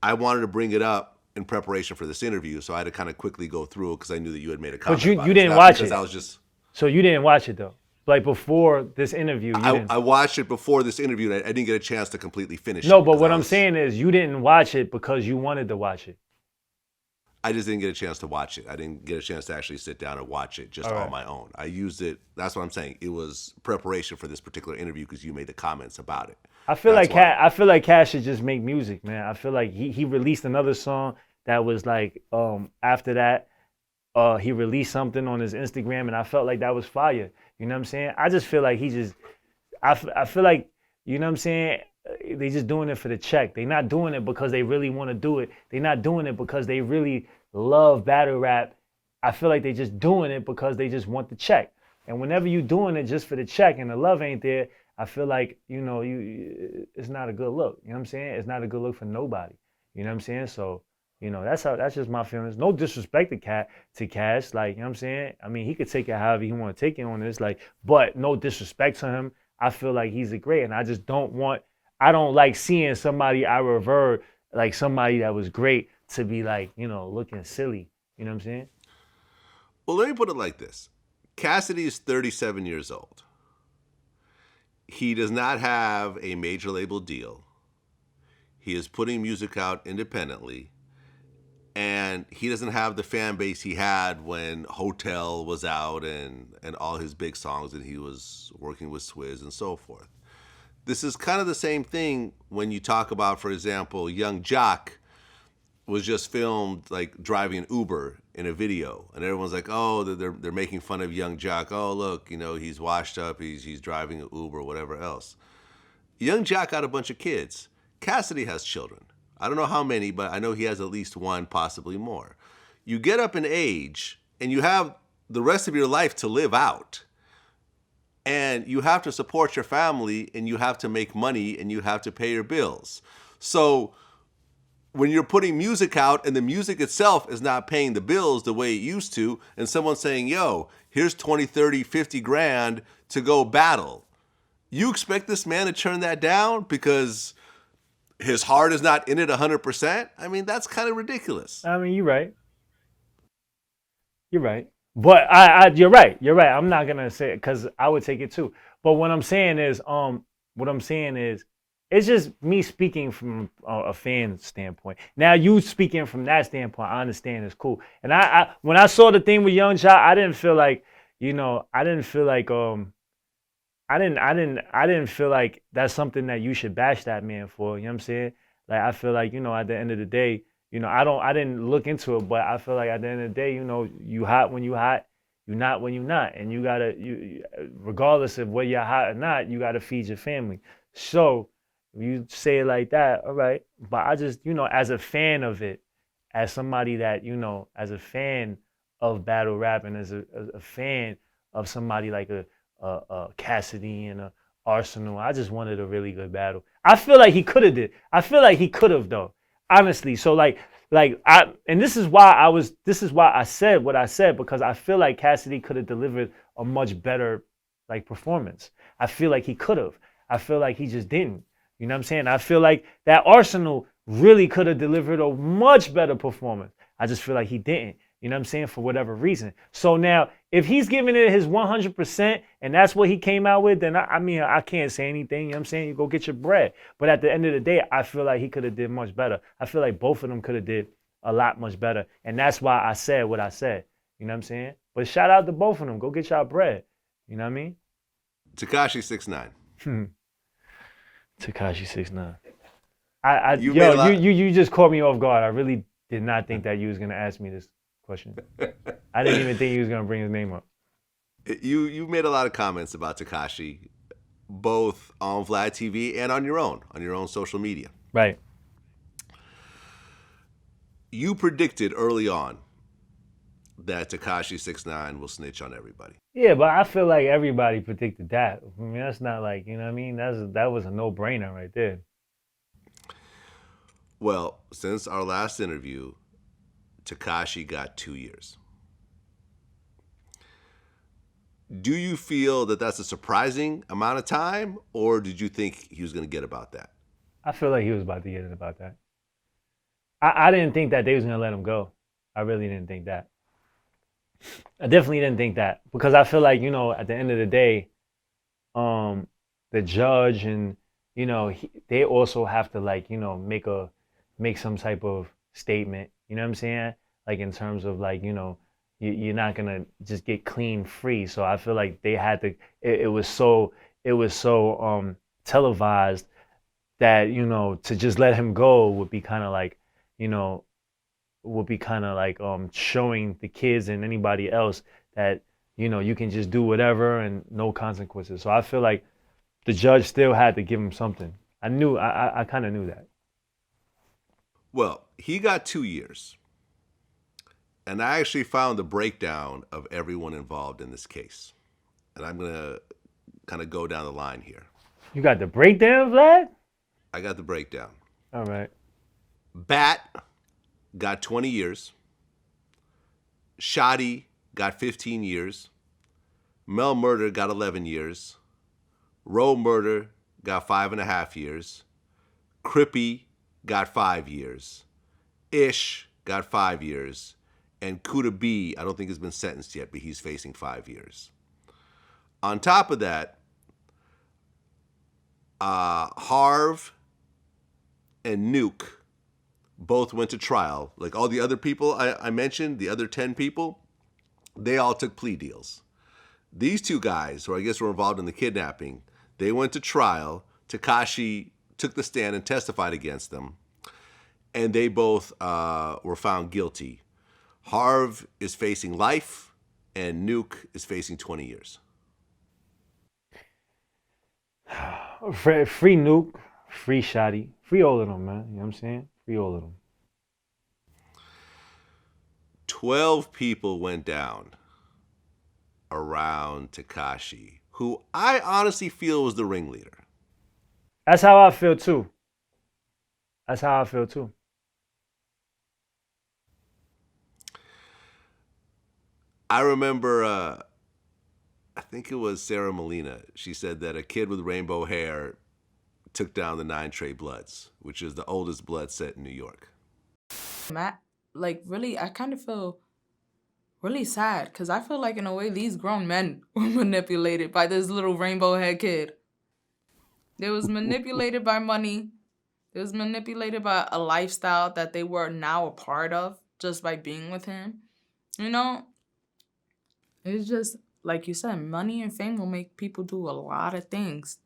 I wanted to bring it up in preparation for this interview, so I had to kind of quickly go through it because I knew that you had made a comment. But you didn't watch it. I was just. So you didn't watch it though. Like before this interview, I watched it before this interview, and I didn't get a chance to completely finish it. No, but what I'm saying is you didn't watch it because you wanted to watch it. I just didn't get a chance to watch it. I didn't get a chance to actually sit down and watch it just on my own. I used it. That's what I'm saying. It was preparation for this particular interview because you made the comments about it. I feel like Cash should just make music, man. I feel like he released another song that was like after that he released something on his Instagram, and I felt like that was fire. You know what I'm saying? I just feel like I feel like, you know what I'm saying, they just doing it for the check. They not doing it because they really want to do it. They not doing it because they really love battle rap. I feel like they just doing it because they just want the check. And whenever you doing it just for the check and the love ain't there, I feel like, you know, it's not a good look. You know what I'm saying? It's not a good look for nobody. You know what I'm saying? So, you know, that's just my feelings. No disrespect to Cash, like, you know what I'm saying? I mean, he could take it however he want to take it on this, like, but no disrespect to him. I feel like he's a great, and I don't like seeing somebody I revere, like somebody that was great, to be like, you know, looking silly. You know what I'm saying? Well, let me put it like this. Cassidy is 37 years old. He does not have a major label deal. He is putting music out independently. And he doesn't have the fan base he had when Hotel was out and all his big songs, and he was working with Swizz and so forth. This is kind of the same thing when you talk about, for example, Young Jock was just filmed like driving an Uber in a video, and everyone's like, oh, they're making fun of Young Jock. Oh, look, you know, he's washed up, he's driving an Uber, whatever else. Young Jock got a bunch of kids. Cassidy has children. I don't know how many, but I know he has at least 1, possibly more. You get up in age, and you have the rest of your life to live out. And you have to support your family, and you have to make money, and you have to pay your bills. So when you're putting music out, and the music itself is not paying the bills the way it used to, and someone's saying, yo, here's 20, 30, 50 grand to go battle. You expect this man to turn that down because his heart is not in it 100%? I mean, that's kind of ridiculous. I mean, you're right. You're right. But you're right. You're right. I'm not gonna say it because I would take it too. But what I'm saying is, it's just me speaking from a fan standpoint. Now you speaking from that standpoint, I understand it's cool. And when I saw the thing with Young Jock, I didn't feel like, I didn't feel like that's something that you should bash that man for. You know what I'm saying? Like I feel like, at the end of the day, I didn't look into it, but I feel like at the end of the day, you hot when you hot, you not when you not. And you gotta regardless of whether you're hot or not, you gotta feed your family. So if you say it like that, all right. But I just, as a fan of it, as somebody that, as a fan of battle rap and as a fan of somebody like a Cassidy and a Arsenal, I just wanted a really good battle. I feel like he could have did. I feel like he could have though, honestly. So this is why I said what I said, because I feel like Cassidy could have delivered a much better performance. I feel like he could have. I feel like he just didn't. You know what I'm saying? I feel like that Arsenal really could have delivered a much better performance. I just feel like he didn't. You know what I'm saying? For whatever reason. So now, if he's giving it his 100% and that's what he came out with, then I can't say anything. You know what I'm saying? You go get your bread. But at the end of the day, I feel like he could have did much better. I feel like both of them could have did a lot much better. And that's why I said what I said. You know what I'm saying? But shout out to both of them. Go get y'all bread. You know what I mean? Tekashi 6ix9ine. Tekashi 6ix9ine. You just caught me off guard. I really did not think that you was gonna ask me this question. I didn't even think he was gonna bring his name up. You made a lot of comments about Tekashi, both on VladTV and on your own social media. Right. You predicted early on that Tekashi 6ix9ine will snitch on everybody. Yeah, but I feel like everybody predicted that. I mean, that's not like, you know what I mean? That was a no-brainer right there. Well, since our last interview, Tekashi got 2 years. Do you feel that that's a surprising amount of time, or did you think he was going to get about that? I feel like he was about to get it about that. I didn't think that they was going to let him go. I really didn't think that. I definitely didn't think that, because I feel like, at the end of the day, the judge and, they also have to make some type of statement, you know what I'm saying? Like in terms of you're not going to just get clean free. So I feel like they had to, it was so televised that, to just let him go would be kind of showing the kids and anybody else that, you can just do whatever and no consequences. So I feel like the judge still had to give him something. I kind of knew that. Well, he got 2 years. And I actually found the breakdown of everyone involved in this case. And I'm going to kind of go down the line here. You got the breakdown, Vlad? I got the breakdown. All right. Bat got 20 years. Shoddy got 15 years. Mel Murder got 11 years. Roe Murder got 5.5 years. Crippy got 5 years. Ish got 5 years. And Kuda B, I don't think has been sentenced yet, but he's facing 5 years. On top of that, Harv and Nuke both went to trial. Like all the other people I mentioned, the other 10 people, they all took plea deals. These two guys, who I guess were involved in the kidnapping, they went to trial. Tekashi took the stand and testified against them. And they both were found guilty. Harv is facing life, and Nuke is facing 20 years. Free Nuke, free Shoddy, free all of them, man. You know what I'm saying? Free all of them. 12 people went down around Tekashi, who I honestly feel was the ringleader. That's how I feel too. I remember I think it was Sarah Molina. She said that a kid with rainbow hair took down the 9 Trey Bloods, which is the oldest blood set in New York. Matt, like, really, I kind of feel really sad because I feel like, in a way, these grown men were manipulated by this little rainbow head kid. They was manipulated by money. It was manipulated by a lifestyle that they were now a part of just by being with him. You know, it's just, like you said, money and fame will make people do a lot of things.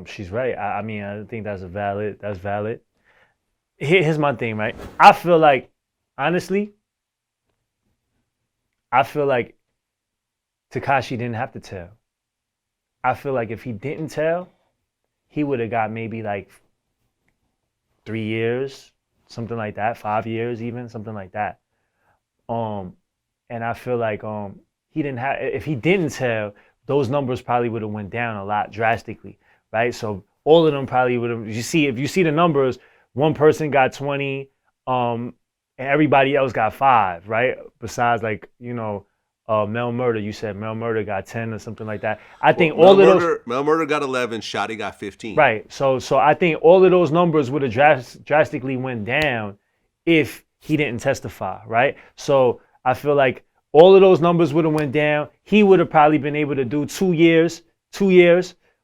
She's right. I mean, I think that's valid. Here's my thing, right? I feel like, honestly, Tekashi didn't have to tell. I feel like if he didn't tell, he would have got maybe like 3 years, something like that, 5 years even, something like that. And I feel like he didn't have. If he didn't tell, those numbers probably would have went down a lot drastically, right? So all of them probably would have. If you see the numbers, one person got 20, and everybody else got 5, right? Besides, like, Mel Murder. You said Mel Murder got 10 or something like that. I think all of those. Mel Murder got 11. Shotty got 15. Right. So I think all of those numbers would have drastically went down if he didn't testify, right? So I feel like all of those numbers would have went down. He would have probably been able to do 2 years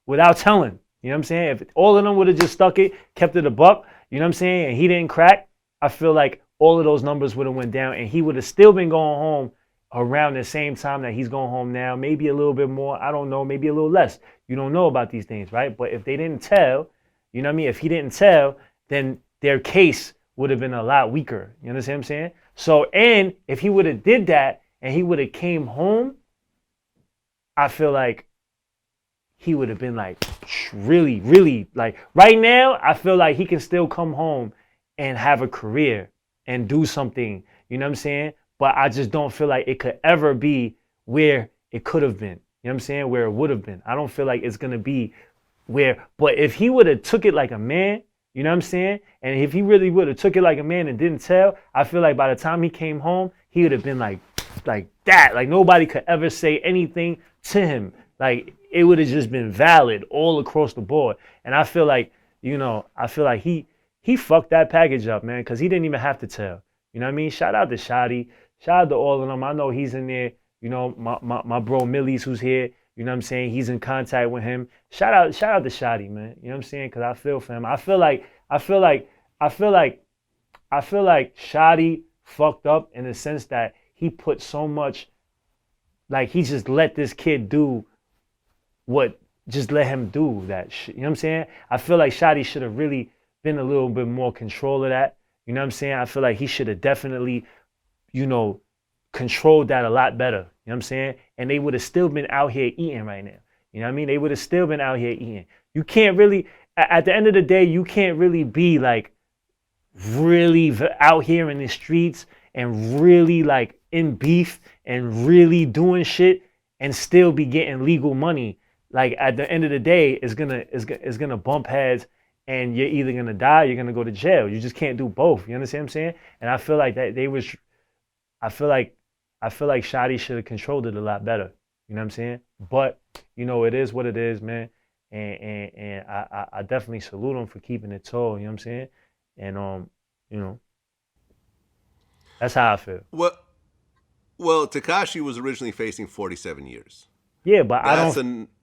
without telling. You know what I'm saying? If all of them would have just stuck it, kept it a buck, you know what I'm saying, and he didn't crack, I feel like all of those numbers would have went down, and he would have still been going home around the same time that he's going home now, maybe a little bit more, I don't know, maybe a little less. You don't know about these things, right? But if they didn't tell, you know what I mean? If he didn't tell, then their case would have been a lot weaker. You understand what I'm saying? So, and if he would have did that and he would have came home, I feel like he would have been like really, really, like right now, I feel like he can still come home and have a career and do something, you know what I'm saying? But I just don't feel like it could ever be where it could have been. You know what I'm saying? Where it would have been. I don't feel like it's going to be where, but if he would have took it like a man, you know what I'm saying? And if he really would have took it like a man and didn't tell, I feel like by the time he came home, he would have been like that. Like nobody could ever say anything to him. Like it would have just been valid all across the board. And I feel like, he fucked that package up, man, because he didn't even have to tell. You know what I mean? Shout out to Shotty. Shout out to all of them. I know he's in there. You know, my bro Millies who's here. You know what I'm saying? He's in contact with him. Shout out to Shotty, man. You know what I'm saying? Because I feel for him. I feel like Shotty fucked up in the sense that he put so much, like he just let this kid do just let him do that shit. You know what I'm saying? I feel like Shotty should have really been a little bit more control of that. You know what I'm saying? I feel like he should have definitely, controlled that a lot better. You know what I'm saying? And they would have still been out here eating right now. You know what I mean? They would have still been out here eating. You can't really, at the end of the day, you can't really be like really out here in the streets and really like in beef and really doing shit and still be getting legal money. Like at the end of the day, it's gonna bump heads. And you're either gonna die, or you're gonna go to jail. You just can't do both. You understand what I'm saying? And I feel like I feel like Shotty should have controlled it a lot better. You know what I'm saying? But it is what it is, man. And I definitely salute him for keeping it tall. You know what I'm saying? And that's how I feel. Well, Tekashi was originally facing 47 years. Yeah, but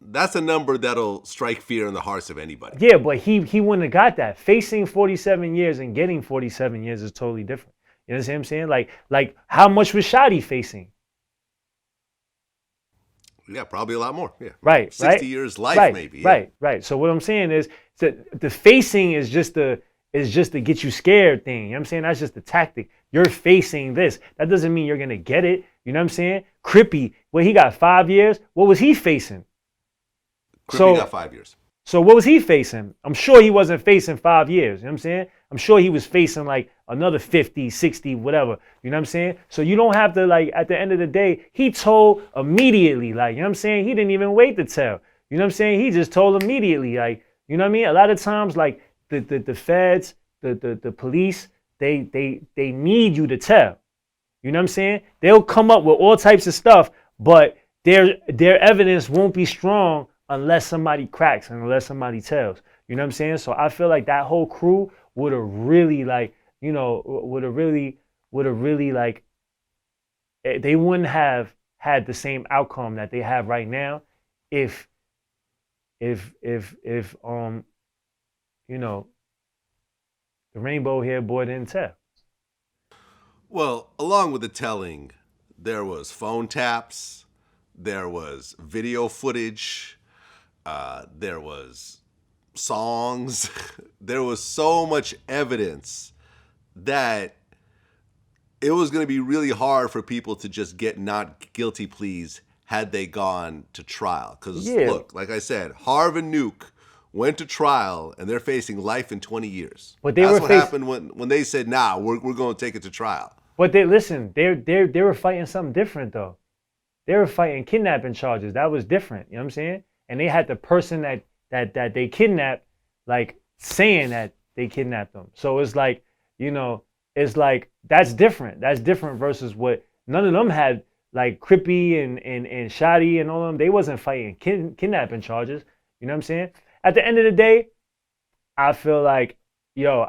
that's a number that'll strike fear in the hearts of anybody. Yeah, but he wouldn't have got that. Facing 47 years and getting 47 years is totally different. You know what I'm saying? Like how much was Shotty facing? Yeah, probably a lot more. Yeah. Right. 60 years life, maybe. Yeah. Right. So what I'm saying is that the facing is just the get you scared thing. You know what I'm saying? That's just the tactic. You're facing this. That doesn't mean you're gonna get it. You know what I'm saying? Crippy, he got 5 years. What was he facing? Crippy got 5 years. So what was he facing? I'm sure he wasn't facing 5 years. You know what I'm saying? I'm sure he was facing like another 50, 60, whatever. You know what I'm saying? So you don't have to, like, at the end of the day, he told immediately. Like, you know what I'm saying? He didn't even wait to tell. You know what I'm saying? He just told immediately. Like, you know what I mean? A lot of times, like, the feds, the police, they need you to tell. You know what I'm saying? They'll come up with all types of stuff, but their evidence won't be strong unless somebody cracks and unless somebody tells. You know what I'm saying? So I feel like that whole crew would have really like, you know, would have really like, they wouldn't have had the same outcome that they have right now if you know, the rainbow hair boy didn't tell. Well, along with the telling, there was phone taps, there was video footage, there was songs, there was so much evidence that it was going to be really hard for people to just get not guilty pleas had they gone to trial. Because look, like I said, Harv and Nuke went to trial and they're facing life in 20 years. But they That's were what happened when they said, nah, we're going to take it to trial. But they were fighting something different though. They were fighting kidnapping charges. That was different. You know what I'm saying? And they had the person that they kidnapped, like saying that they kidnapped them. So it's like, you know, it's like that's different. That's different versus what none of them had, like Crippy and Shotty and all of them. They wasn't fighting kidnapping charges. You know what I'm saying? At the end of the day, I feel like you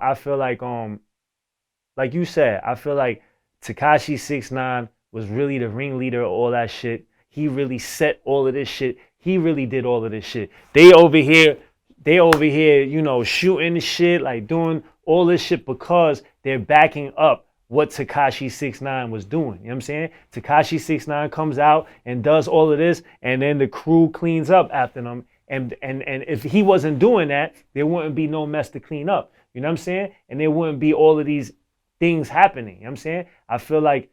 said, I feel like Tekashi 6ix9ine was really the ringleader of all that shit. He really set all of this shit. He really did all of this shit. They over here, you know, shooting shit, like doing all this shit because they're backing up what Tekashi 6ix9ine was doing. You know what I'm saying? Tekashi 6ix9ine comes out and does all of this, and then the crew cleans up after them. And if he wasn't doing that, there wouldn't be no mess to clean up. You know what I'm saying? And there wouldn't be all of these things happening. You know what I'm saying? I feel like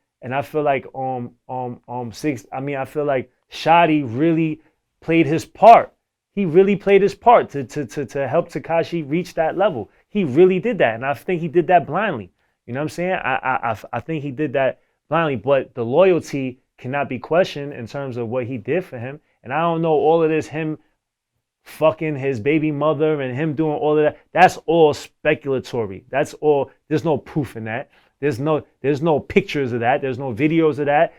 Shotty really played his part. He really played his part to help Tekashi reach that level. He really did that. And I think he did that blindly. You know what I'm saying? I think he did that blindly, but the loyalty cannot be questioned in terms of what he did for him. And I don't know all of this, him fucking his baby mother and him doing all of that. That's all speculatory. That's all. There's no proof in that. There's no pictures of that. There's no videos of that.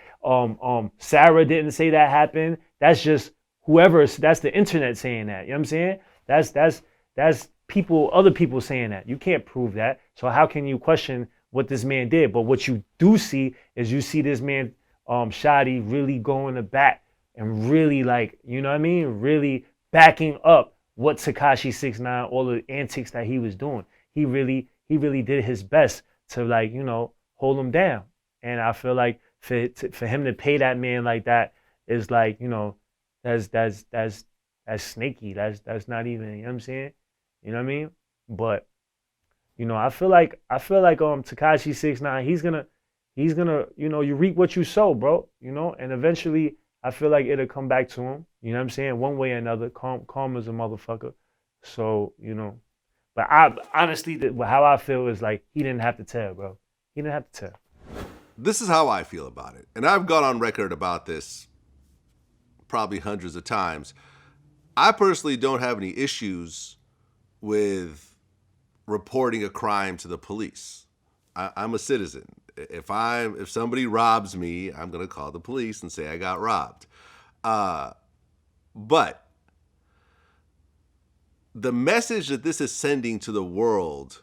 Sarah didn't say that happened. That's just whoever. That's the internet saying that. You know what I'm saying? That's people, other people saying that. You can't prove that. So how can you question what this man did? But what you do see is you see this man, Shotty, really going to bat and really, like, you know what I mean? Really backing up what Tekashi 6ix9ine, all the antics that he was doing. He really did his best to, like, you know, hold him down. And I feel like for him to pay that man like that is like, you know, that's snaky. That's not even, you know what I'm saying? You know what I mean? But, you know, I feel like Tekashi 6ix9ine, he's gonna, you know, you reap what you sow, bro. You know, and eventually I feel like it'll come back to him. You know what I'm saying? One way or another. Karma's a motherfucker. So, you know. But I honestly, how I feel is like he didn't have to tell, bro. He didn't have to tell. This is how I feel about it. And I've gone on record about this probably hundreds of times. I personally don't have any issues with reporting a crime to the police. I'm a citizen. If somebody robs me, I'm going to call the police and say I got robbed. But the message that this is sending to the world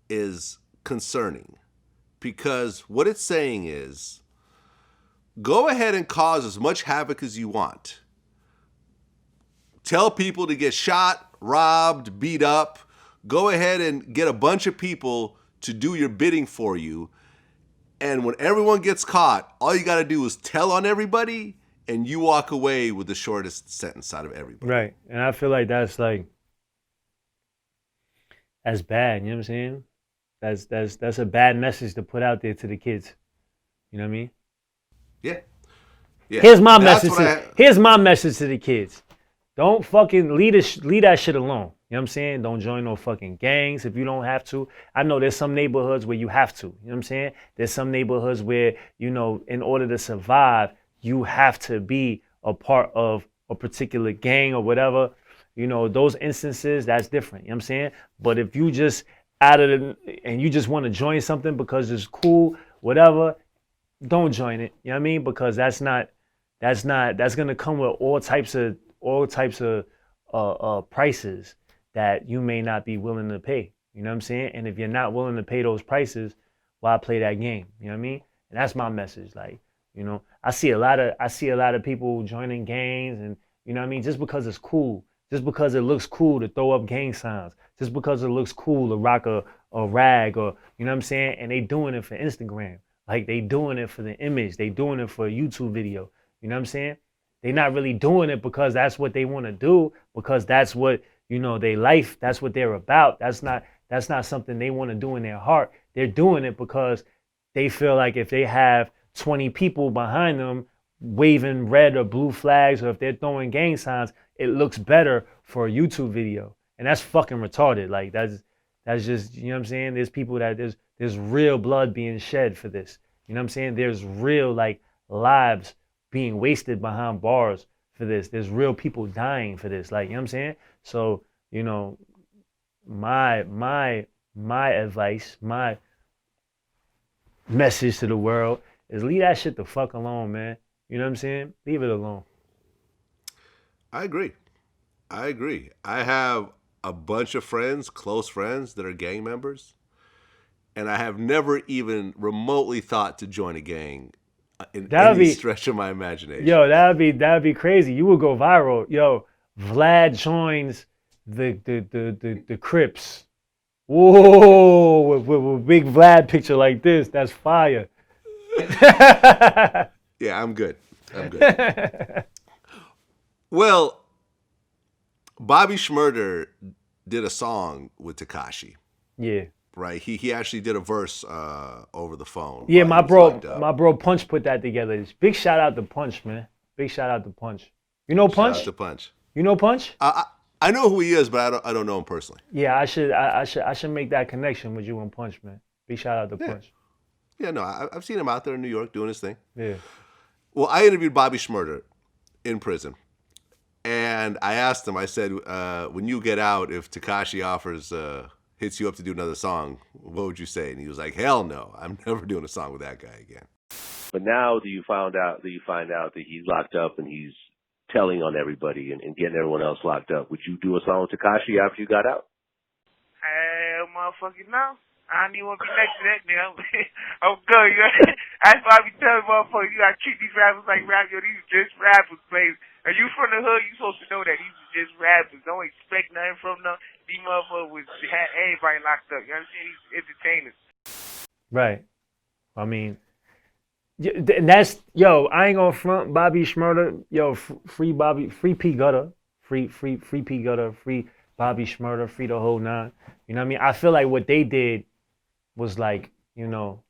is concerning, because what it's saying is, go ahead and cause as much havoc as you want. Tell people to get shot, robbed, beat up. Go ahead and get a bunch of people to do your bidding for you. And when everyone gets caught, all you got to do is tell on everybody, and you walk away with the shortest sentence out of everybody. Right. And I feel like that's bad. You know what I'm saying? That's a bad message to put out there to the kids. You know what I mean? Yeah. Here's my message to the kids. Don't fucking leave that shit alone. You know what I'm saying? Don't join no fucking gangs if you don't have to. I know there's some neighborhoods where you have to. You know what I'm saying? There's some neighborhoods where, you know, in order to survive, you have to be a part of a particular gang or whatever. You know, those instances, that's different. You know what I'm saying? But if you just and you just want to join something because it's cool, whatever, don't join it. You know what I mean? Because that's not that's gonna come with all types of prices that you may not be willing to pay. You know what I'm saying? And if you're not willing to pay those prices, why play that game? You know what I mean? And that's my message. Like, you know, I see a lot of people joining gangs, and you know what I mean, just because it's cool, just because it looks cool to throw up gang signs, just because it looks cool to rock a rag, or you know what I'm saying, and they doing it for Instagram. Like they doing it for the image, they doing it for a YouTube video. You know what I'm saying? They're not really doing it because that's what they want to do, because that's what, you know, their life, that's what they're about. That's not something they want to do in their heart. They're doing it because they feel like if they have 20 people behind them waving red or blue flags, or if they're throwing gang signs, it looks better for a YouTube video. And that's fucking retarded. Like that's just, you know what I'm saying? There's people that there's real blood being shed for this. You know what I'm saying? There's real like lives being wasted behind bars for this. There's real people dying for this. Like, you know what I'm saying? So, you know, my advice, my message to the world is leave that shit the fuck alone, man. You know what I'm saying? Leave it alone. I agree. I have a bunch of friends, close friends, that are gang members, and I have never even remotely thought to join a gang in any stretch of my imagination. Yo, that'd be crazy. You would go viral. Yo, Vlad joins the Crips. Whoa, with a big Vlad picture like this, that's fire. Yeah, I'm good. Well, Bobby Shmurda did a song with Tekashi. Yeah. Right. He actually did a verse over the phone. Yeah, my bro Punch put that together. Big shout out to Punch, man. Big shout out to Punch. You know Punch? Shout out to Punch. You know Punch? I know who he is, but I don't know him personally. Yeah, I should make that connection with you and Punch, man. Big shout out to Punch. Yeah, no, I've seen him out there in New York doing his thing. Yeah. Well, I interviewed Bobby Shmurda in prison, and I asked him. I said, when you get out, if Tekashi hits you up to do another song, what would you say? And he was like, hell no, I'm never doing a song with that guy again. But now you find out that he's locked up and he's telling on everybody and getting everyone else locked up. Would you do a song with Tekashi after you got out? Hell, motherfucker, no. I don't even want to be next to that now. I'm good, you know? That's why I be telling motherfuckers, you gotta treat these rappers like rap. Yo, these are just rappers, baby. Are you from the hood? You supposed to know that these are just rappers. Don't expect nothing from them. These motherfuckers had everybody locked up. You understand? These entertainers. Right. I mean, and that's, yo, I ain't gonna front Bobby Shmurda. Yo, free Bobby, free P Gutter, free P Gutter, free Bobby Shmurda, free the whole nine. You know what I mean? I feel like what they did was like, you know,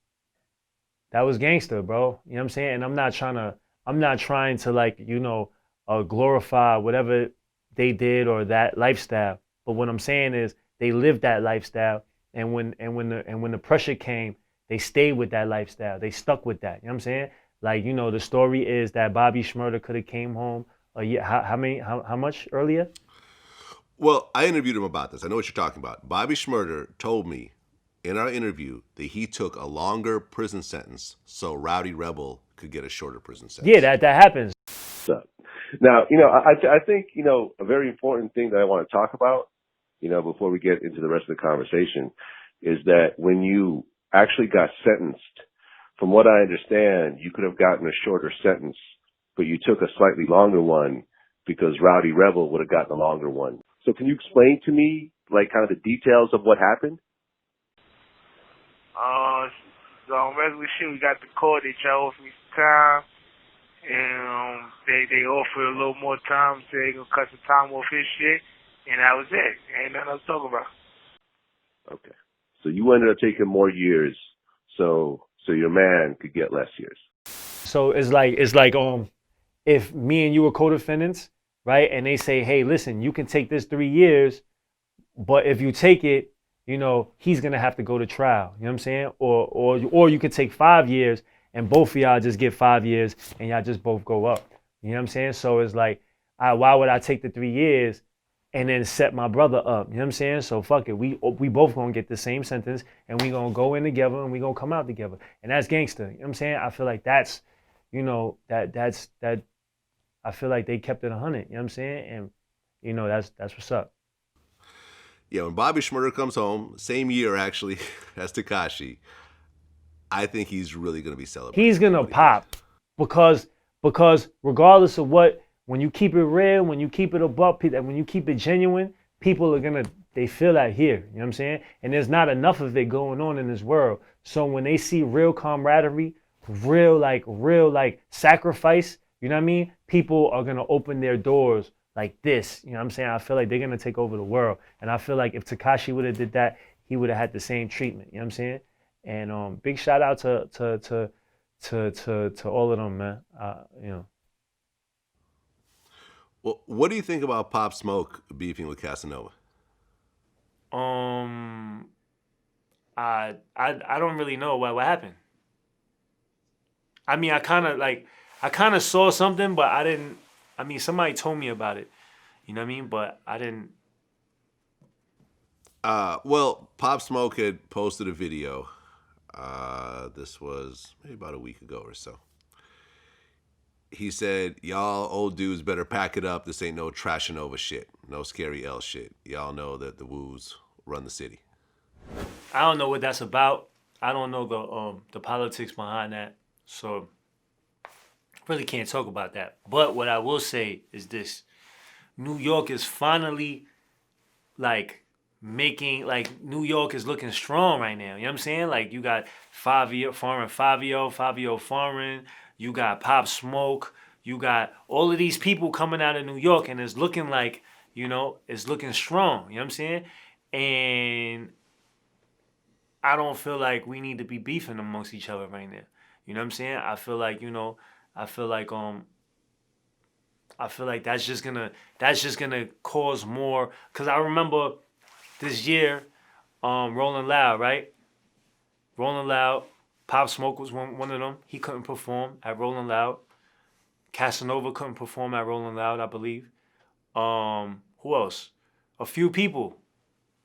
that was gangster, bro. You know what I'm saying? And I'm not trying to like, you know, glorify whatever they did or that lifestyle. But what I'm saying is they lived that lifestyle, and when the pressure came, they stayed with that lifestyle. They stuck with that. You know what I'm saying? Like, you know, the story is that Bobby Shmurda could have came home a year. How much earlier? Well, I interviewed him about this. I know what you're talking about. Bobby Shmurda told me in our interview that he took a longer prison sentence so Rowdy Rebel could get a shorter prison sentence. Yeah, that happens. Now, you know, I think, you know, a very important thing that I want to talk about, you know, before we get into the rest of the conversation, is that when you actually got sentenced, from what I understand, you could have gotten a shorter sentence, but you took a slightly longer one because Rowdy Rebel would have gotten a longer one. So can you explain to me, like, kind of the details of what happened? So regular shit, we got the court. They try to offer me some time, and they offer a little more time, so they gonna cut some time off his shit, and that was it. Ain't nothing else to talk about. Okay. So you ended up taking more years, so your man could get less years. So it's like if me and you were co-defendants, right? And they say, hey, listen, you can take this 3 years, but if you take it, you know, he's gonna have to go to trial. You know what I'm saying? Or you could take 5 years and both of y'all just get 5 years and y'all just both go up. You know what I'm saying? So it's like, why would I take the 3 years and then set my brother up? You know what I'm saying? So fuck it. We both gonna get the same sentence and we gonna go in together and we gonna come out together. And that's gangster. You know what I'm saying? I feel like that's, you know, that's I feel like they kept it 100. You know what I'm saying? And you know that's what's up. Yeah, when Bobby Shmurda comes home, same year actually as Tekashi, I think he's really going to be celebrated. He's gonna pop because regardless of what, when you keep it real, when you keep it above, when you keep it genuine, people are gonna, they feel that here. You know what I'm saying? And there's not enough of it going on in this world. So when they see real camaraderie, real like sacrifice, you know what I mean? People are gonna open their doors like this. You know what I'm saying? I feel like they're gonna take over the world. And I feel like if Tekashi would have did that, he would have had the same treatment. You know what I'm saying? And big shout out to all of them, man. You know. Well, what do you think about Pop Smoke beefing with Casanova? I don't really know what happened. I mean, I kind of saw something, but I didn't. I mean, somebody told me about it. You know what I mean? But I didn't. Well, Pop Smoke had posted a video. This was maybe about a week ago or so. He said, y'all old dudes better pack it up. This ain't no Trashanova shit. No Scary L shit. Y'all know that the Woos run the city. I don't know what that's about. I don't know the politics behind that. So really can't talk about that. But what I will say is this. New York is finally New York is looking strong right now. You know what I'm saying? Like you got Fabio Foreign, you got Pop Smoke, you got all of these people coming out of New York, and it's looking like, you know, it's looking strong. You know what I'm saying? And I don't feel like we need to be beefing amongst each other right now. You know what I'm saying? I feel like that's just gonna cause more. Cause I remember this year, Rolling Loud, right? Rolling Loud, Pop Smoke was one of them. He couldn't perform at Rolling Loud. Casanova couldn't perform at Rolling Loud, I believe. Who else? A few people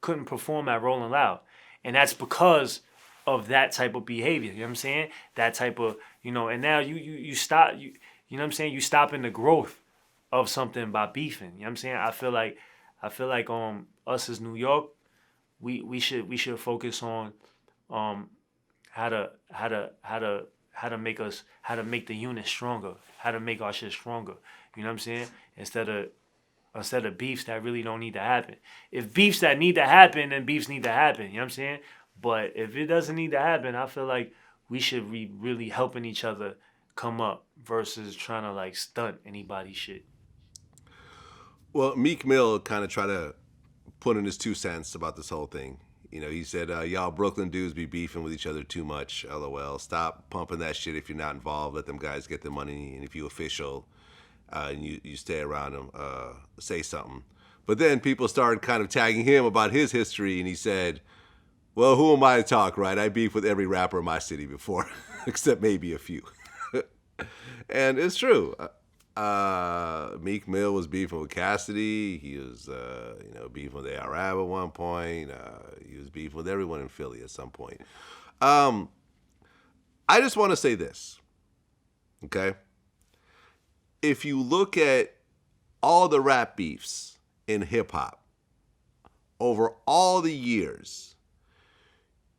couldn't perform at Rolling Loud. And that's because of that type of behavior. You know what I'm saying? That type of, you know, and now you stop, you know what I'm saying? You stopping the growth of something by beefing. You know what I'm saying? I feel like us as New York, we should focus on how to make the unit stronger, how to make our shit stronger. You know what I'm saying? Instead of beefs that really don't need to happen. If beefs that need to happen, then beefs need to happen. You know what I'm saying? But if it doesn't need to happen, I feel like we should be really helping each other come up versus trying to like stunt anybody's shit. Well, Meek Mill kind of tried to put in his 2 cents about this whole thing. You know, he said, y'all Brooklyn dudes be beefing with each other too much, LOL. Stop pumping that shit if you're not involved. Let them guys get their money. And if you official and you stay around them, say something. But then people started kind of tagging him about his history. And he said, well, who am I to talk, right? I beef with every rapper in my city before, except maybe a few. And it's true. Meek Mill was beefing with Cassidy. He was, beefing with A.R.Ab at one point. He was beefing with everyone in Philly at some point. I just want to say this, okay? If you look at all the rap beefs in hip-hop over all the years,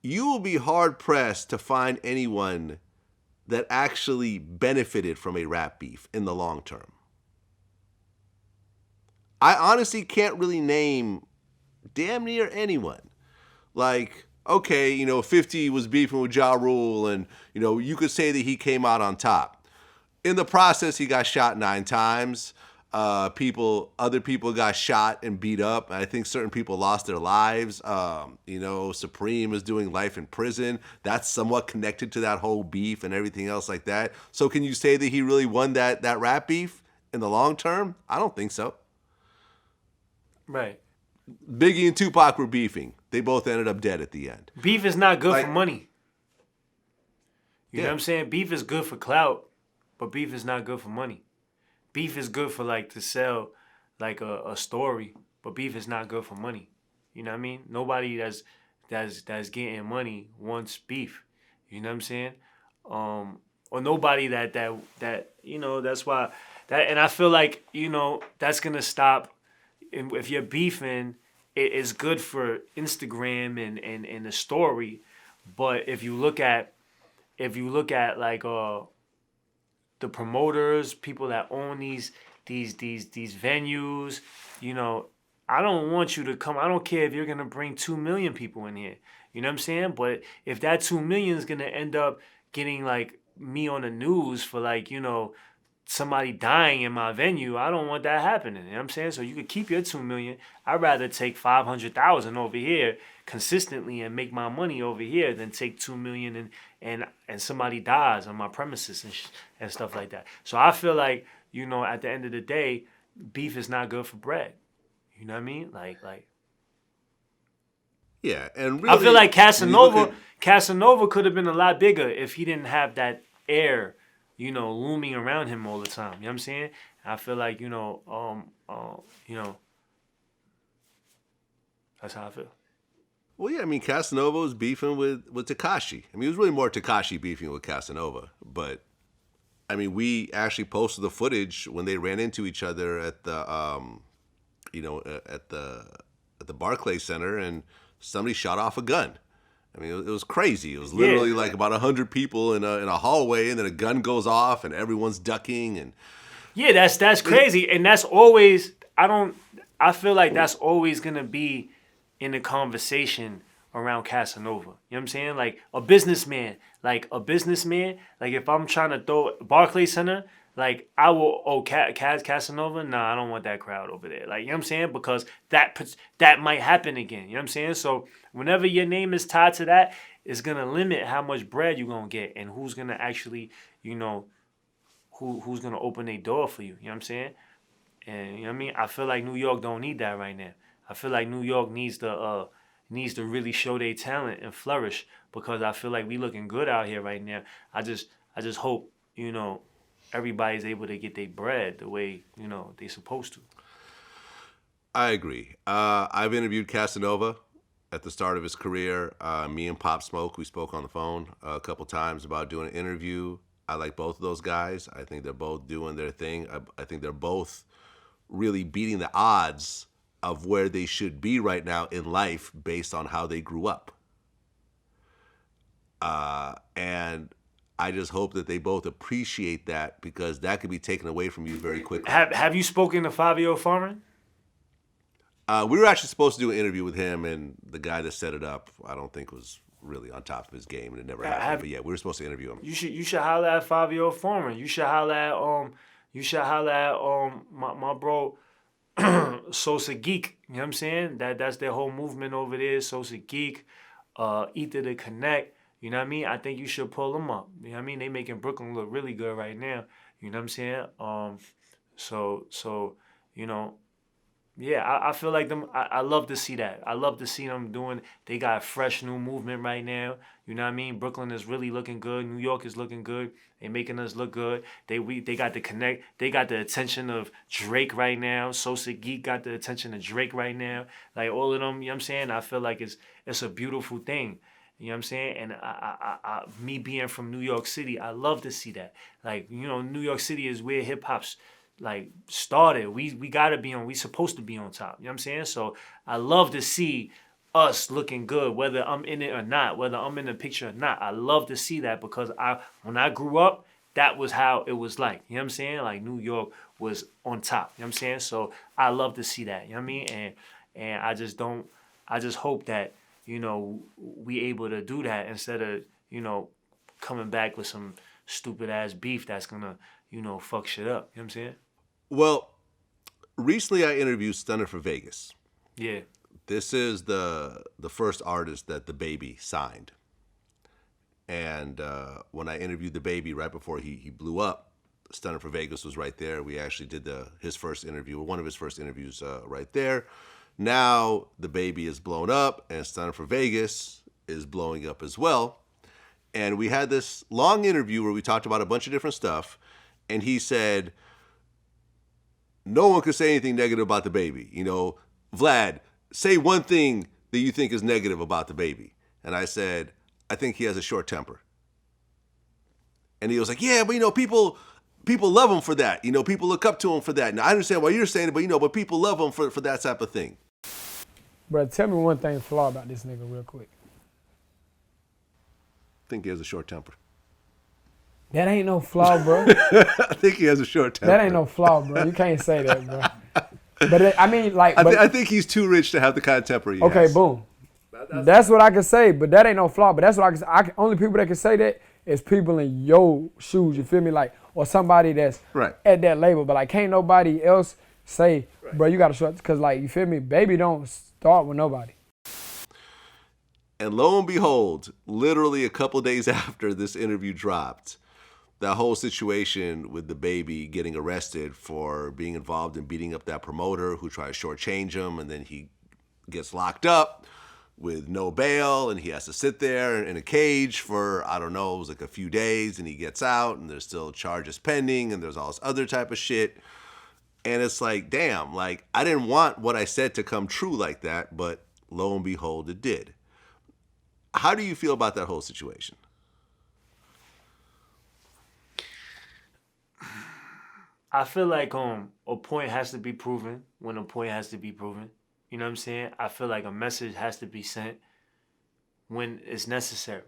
you will be hard-pressed to find anyone that actually benefited from a rap beef in the long term. I honestly can't really name damn near anyone. Like, okay, 50 was beefing with Ja Rule, and, you could say that he came out on top. In the process, he got shot 9 times. Other people got shot and beat up. I think certain people lost their lives. Supreme is doing life in prison. That's somewhat connected to that whole beef and everything else like that. So can you say that he really won that rap beef in the long term? I don't think so. Right. Biggie and Tupac were beefing. They both ended up dead at the end. Beef is not good for money. You know what I'm saying? Beef is good for clout, but beef is not good for money. Beef is good for to sell a story, but beef is not good for money. You know what I mean? Nobody that's getting money wants beef. You know what I'm saying? Or nobody that that's and I feel like, you know, that's gonna stop. And if you're beefing, it's good for Instagram and the story. But if you look at like the promoters, people that own these venues, you know, I don't want you to come. I don't care if you're gonna bring 2 million people in here. You know what I'm saying? But if that 2 million is gonna end up getting like me on the news for like, you know, somebody dying in my venue, I don't want that happening. You know what I'm saying? So you could keep your 2 million. I'd rather take 500,000 over here consistently and make my money over here than take 2 million and somebody dies on my premises and stuff like that. So I feel like, you know, at the end of the day, beef is not good for bread. You know what I mean? Like Yeah, and really, I feel like when you look Casanova could have been a lot bigger if he didn't have that air, you know, looming around him all the time. You know what I'm saying? I feel like, you know, that's how I feel. Well, yeah, I mean, Casanova was beefing with Tekashi. I mean, it was really more Tekashi beefing with Casanova. But, I mean, we actually posted the footage when they ran into each other at the, at the Barclays Center, and somebody shot off a gun. I mean, it was crazy. It was literally like about 100 people in a hallway, and then a gun goes off, and everyone's ducking. And yeah, that's crazy, and that's always I feel like that's always gonna be in the conversation around Casanova. You know what I'm saying? Like a businessman, like if I'm trying to throw Barclays Center, like I will Casanova. Nah, I don't want that crowd over there. Like, you know what I'm saying? Because that might happen again. You know what I'm saying? So whenever your name is tied to that, it's gonna limit how much bread you're gonna get and who's gonna actually, you know, who's gonna open their door for you. You know what I'm saying? And you know what I mean? I feel like New York don't need that right now. I feel like New York needs to really show their talent and flourish, because I feel like we looking good out here right now. I just hope, you know, everybody's able to get their bread the way, you know, they supposed to. I agree. I've interviewed Casanova at the start of his career. Me and Pop Smoke, we spoke on the phone a couple times about doing an interview. I like both of those guys. I think they're both doing their thing. I think they're both really beating the odds of where they should be right now in life based on how they grew up. And I just hope that they both appreciate that, because that could be taken away from you very quickly. Have you spoken to Fabio Farman? We were actually supposed to do an interview with him, and the guy that set it up, I don't think was really on top of his game, and it never happened. But yeah, we were supposed to interview him. You should holler at Fabio Farman. You should holler at my bro Sosa Geek. You know what I'm saying? That's their whole movement over there. Sosa Geek, Ether to Connect. You know what I mean? I think you should pull them up. You know what I mean? They making Brooklyn look really good right now. You know what I'm saying? So you know, yeah, I feel like them. I love to see that. I love to see them doing. They got a fresh new movement right now. You know what I mean? Brooklyn is really looking good. New York is looking good. They making us look good. They got the connect. They got the attention of Drake right now. Sosa Geek got the attention of Drake right now. Like all of them. You know what I'm saying? I feel like it's a beautiful thing. You know what I'm saying? And I me being from New York City, I love to see that. Like, you know, New York City is where hip hop's like started. We gotta be on. We supposed to be on top. You know what I'm saying? So I love to see us looking good, whether I'm in it or not, whether I'm in the picture or not. I love to see that, because when I grew up, that was how it was like. You know what I'm saying? Like New York was on top. You know what I'm saying? So I love to see that. You know what I mean? And I just hope that, you know, we able to do that instead of, you know, coming back with some stupid ass beef that's gonna, you know, fuck shit up. You know what I'm saying? Well, recently I interviewed Stunner for Vegas. Yeah. This is the first artist that DaBaby signed. And when I interviewed DaBaby right before he blew up, Stunner for Vegas was right there. We actually did his first interview, one of his first interviews right there. Now DaBaby is blown up, and Stunner for Vegas is blowing up as well. And we had this long interview where we talked about a bunch of different stuff, and he said, no one could say anything negative about DaBaby. You know, Vlad, say one thing that you think is negative about DaBaby. And I said, I think he has a short temper. And he was like, yeah, but you know, people people love him for that. You know, people look up to him for that. Now, I understand why you're saying it, but, you know, but people love him for that type of thing. Bro, tell me one thing flaw about this nigga real quick. I think he has a short temper. That ain't no flaw, bro. I think he has a short temper. That ain't no flaw, bro. You can't say that, bro. But I mean, like, I think he's too rich to have the kind of temper he has. Okay, boom. That's what I can say, but that ain't no flaw. But that's what only people that can say that is people in your shoes. You feel me? Like, or somebody that's right at that label. But like, can't nobody else say, bro, you gotta short, because like, you feel me? Baby don't start with nobody. And lo and behold, literally a couple days after this interview dropped, that whole situation with DaBaby getting arrested for being involved in beating up that promoter who tried to shortchange him, and then he gets locked up with no bail, and he has to sit there in a cage for, I don't know, it was like a few days, and he gets out, and there's still charges pending, and there's all this other type of shit. And it's like, damn, like, I didn't want what I said to come true like that, but lo and behold, it did. How do you feel about that whole situation? I feel like a point has to be proven when a point has to be proven. You know what I'm saying? I feel like a message has to be sent when it's necessary.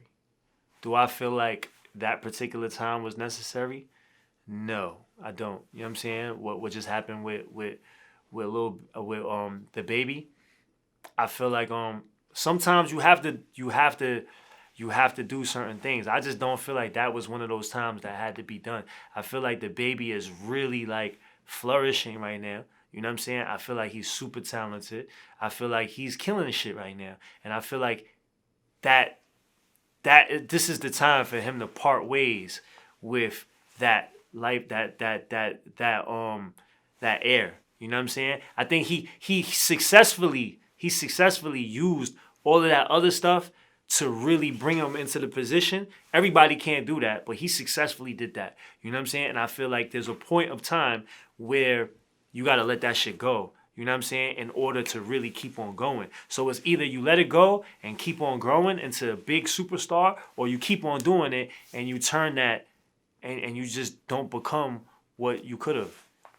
Do I feel like that particular time was necessary? No, I don't. You know what I'm saying? What just happened with DaBaby? I feel like sometimes you have to do certain things. I just don't feel like that was one of those times that had to be done. I feel like DaBaby is really like flourishing right now. You know what I'm saying? I feel like he's super talented. I feel like he's killing the shit right now. And I feel like that this is the time for him to part ways with that life, that air. You know what I'm saying? I think he successfully used all of that other stuff to really bring him into the position. Everybody can't do that, but he successfully did that. You know what I'm saying? And I feel like there's a point of time where you got to let that shit go. You know what I'm saying? In order to really keep on going. So it's either you let it go and keep on growing into a big superstar, or you keep on doing it and you turn that and you just don't become what you could have.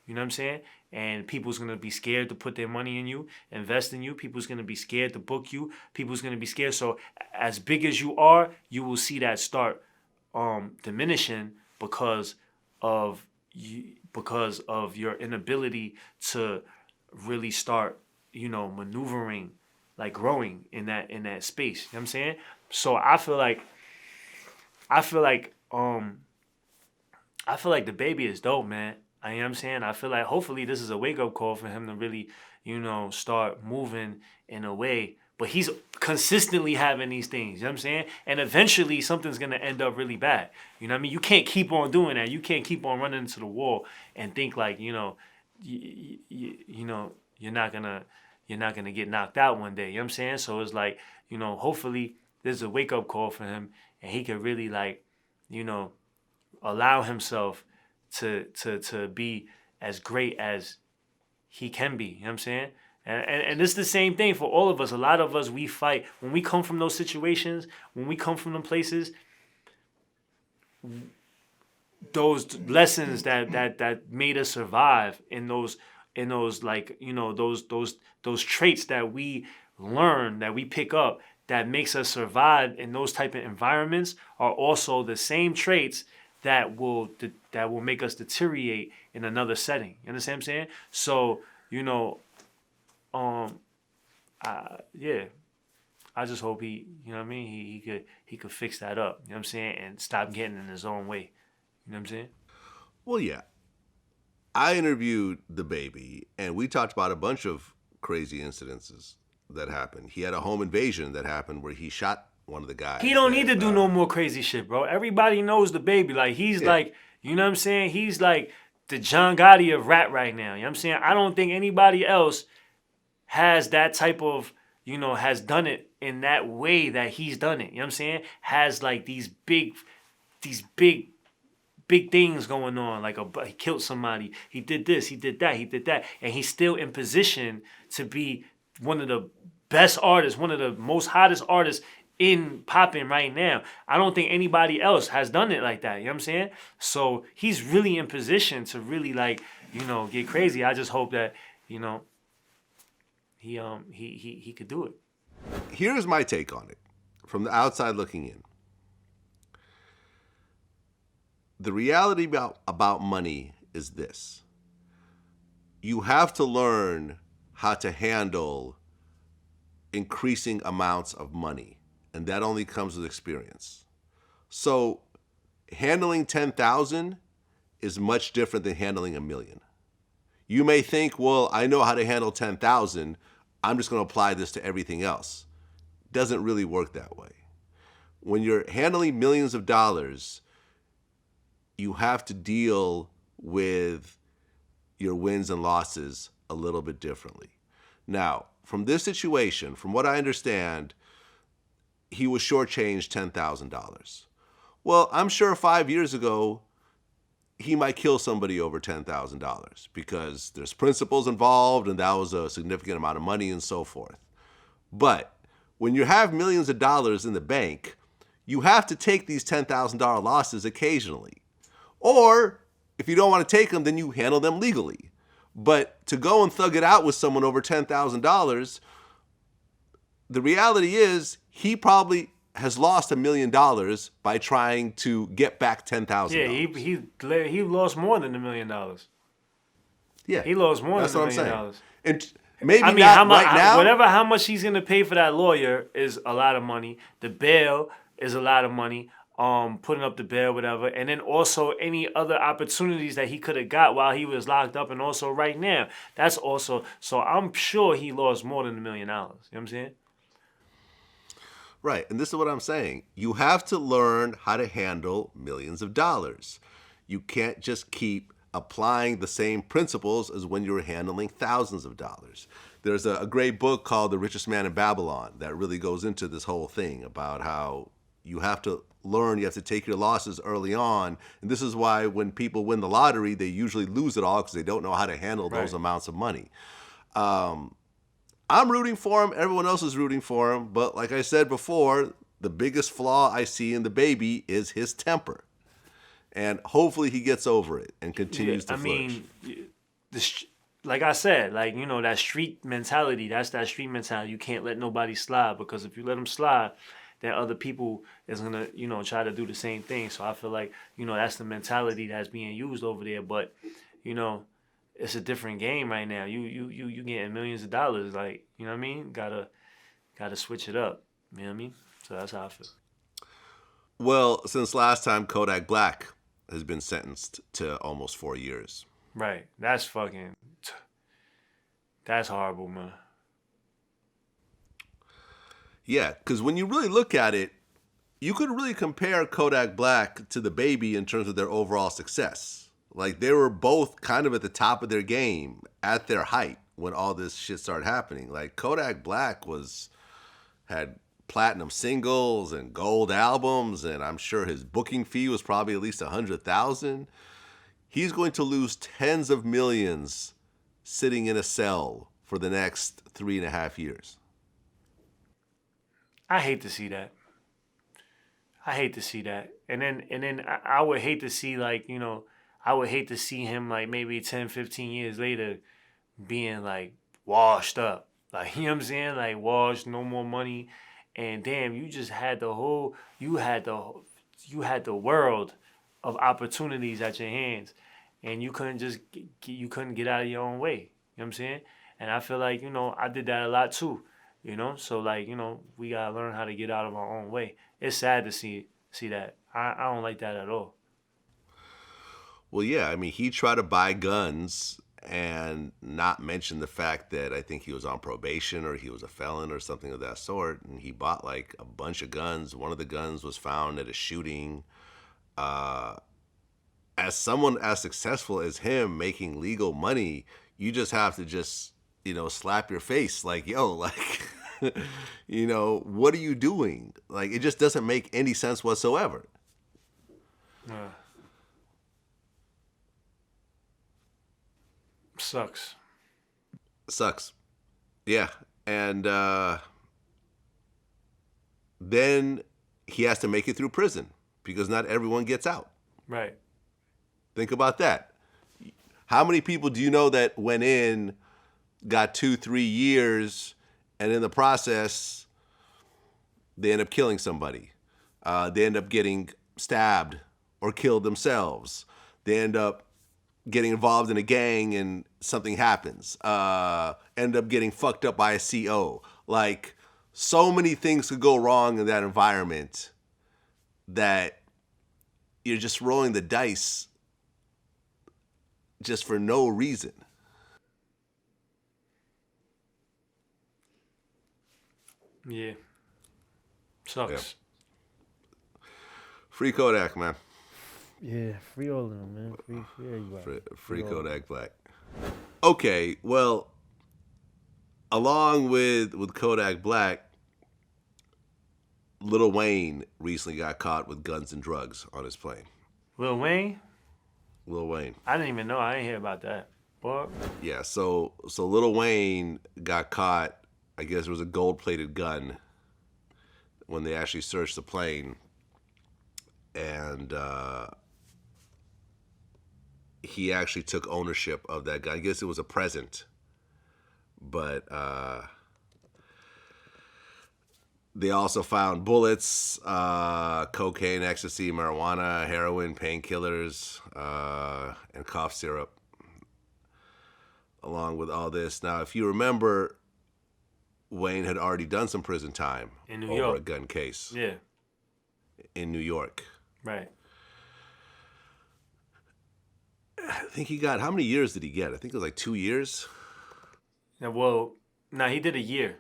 You know what I'm saying? And people's going to be scared to put their money in you, invest in you. People's going to be scared to book you. People's going to be scared. So as big as you are, you will see that start diminishing because of your inability to really start, maneuvering, like growing in that space. You know what I'm saying? So I feel like DaBaby is dope, man. You know what I'm saying? I feel like hopefully this is a wake-up call for him to really, start moving in a way. But he's consistently having these things, you know what I'm saying? And eventually something's going to end up really bad. You know what I mean? You can't keep on doing that. You can't keep on running into the wall and think like, you're not gonna get knocked out one day. You know what I'm saying? So it's like, hopefully there's a wake-up call for him and he can really allow himself to be as great as he can be. You know what I'm saying? And it's the same thing for all of us. A lot of us, we fight. When we come from those situations, when we come from them places, those lessons that made us survive in those like, those traits that we learn, that we pick up, that makes us survive in those type of environments are also the same traits that will make us deteriorate in another setting. You understand what I'm saying? So, I just hope he could fix that up. You know what I'm saying? And stop getting in his own way. You know what I'm saying? Well, yeah. I interviewed DaBaby, and we talked about a bunch of crazy incidences that happened. He had a home invasion that happened where he shot one of the guys. He don't need to do no more crazy shit, bro. Everybody knows DaBaby. Like, he's like, you know what I'm saying? He's like the John Gotti of rap right now. You know what I'm saying? I don't think anybody else has that type of, has done it in that way that he's done it. You know what I'm saying? Has like these big things going on. Like he killed somebody. He did this. He did that. He did that. And he's still in position to be one of the best artists, one of the most hottest artists in popping right now. I don't think anybody else has done it like that. You know what I'm saying? So he's really in position to really like, get crazy. I just hope that, he could do it. Here's my take on it from the outside looking in. The reality about money is this. You have to learn how to handle increasing amounts of money, and that only comes with experience. So handling 10,000 is much different than handling 1,000,000. You may think, well, I know how to handle 10,000. I'm just going to apply this to everything else. Doesn't really work that way. When you're handling millions of dollars, you have to deal with your wins and losses a little bit differently. Now, from this situation, from what I understand, he was shortchanged $10,000. Well, I'm sure 5 years ago, he might kill somebody over $10,000 because there's principles involved and that was a significant amount of money and so forth. But when you have millions of dollars in the bank, you have to take these $10,000 losses occasionally. Or if you don't want to take them, then you handle them legally. But to go and thug it out with someone over $10,000, the reality is he probably has lost $1 million by trying to get back $10,000. Yeah, he lost more than $1 million. Yeah, he lost more that's than what $1 I'm million. saying. And maybe not right now. How much he's gonna pay for that lawyer is a lot of money. The bail is a lot of money. Putting up the bail, whatever, and then also any other opportunities that he could have got while he was locked up, and also right now. That's also so. I'm sure he lost more than $1 million. You know what I'm saying? Right, and this is what I'm saying. You have to learn how to handle millions of dollars. You can't just keep applying the same principles as when you're handling thousands of dollars. There's a great book called The Richest Man in Babylon that really goes into this whole thing about how you have to learn, you have to take your losses early on. And this is why when people win the lottery, they usually lose it all because they don't know how to handle those amounts of money. I'm rooting for him. Everyone else is rooting for him. But like I said before, the biggest flaw I see in DaBaby is his temper. And hopefully he gets over it and continues to flourish. Like I said, that street mentality, that's that street mentality. You can't let nobody slide, because if you let them slide, then other people is going to, try to do the same thing. So I feel like, that's the mentality that's being used over there. But, it's a different game right now. You getting millions of dollars, like, you know what I mean? Gotta switch it up. You know what I mean? So that's how I feel. Well, since last time, Kodak Black has been sentenced to almost 4 years. Right. That's horrible, man. Yeah, because when you really look at it, you could really compare Kodak Black to DaBaby in terms of their overall success. Like, they were both kind of at the top of their game at their height when all this shit started happening. Like, Kodak Black had platinum singles and gold albums, and I'm sure his booking fee was probably at least $100,000. He's going to lose tens of millions sitting in a cell for the next 3.5 years. I hate to see that. And then I would hate to see, I would hate to see him, maybe 10, 15 years later being, washed up. You know what I'm saying? Washed, no more money. And damn, you just had you had the world of opportunities at your hands. And you couldn't get out of your own way. You know what I'm saying? And I feel like, I did that a lot too. So we gotta learn how to get out of our own way. It's sad to see that. I don't like that at all. Well, yeah, I mean, he tried to buy guns and not mention the fact that I think he was on probation or he was a felon or something of that sort. And he bought a bunch of guns. One of the guns was found at a shooting. As someone as successful as him making legal money, you just have to slap your face what are you doing? It just doesn't make any sense whatsoever. Sucks. Yeah. And then he has to make it through prison because not everyone gets out. Right. Think about that. How many people do you know that went in, got 2-3 years, and in the process, they end up killing somebody? They end up getting stabbed or killed themselves. They end up getting involved in a gang and something happens. End up getting fucked up by a CO. Like, so many things could go wrong in that environment that you're just rolling the dice just for no reason. Yeah. Sucks. Free Kodak, man. Yeah, free all of them, man. Free everybody. Free Kodak Black. Okay, well, along with Kodak Black, Lil Wayne recently got caught with guns and drugs on his plane. Lil Wayne? Lil Wayne. I didn't even know. I didn't hear about that. Boy. Yeah, so Lil Wayne got caught. I guess it was a gold-plated gun when they actually searched the plane. And he actually took ownership of that gun. I guess it was a present. But they also found bullets, cocaine, ecstasy, marijuana, heroin, painkillers, and cough syrup, along with all this. Now, if you remember, Wayne had already done some prison time In New over York. a gun case. Yeah. In New York. Right. I think he got, how many years did he get? I think it was like 2 years. Yeah, well, he did a year.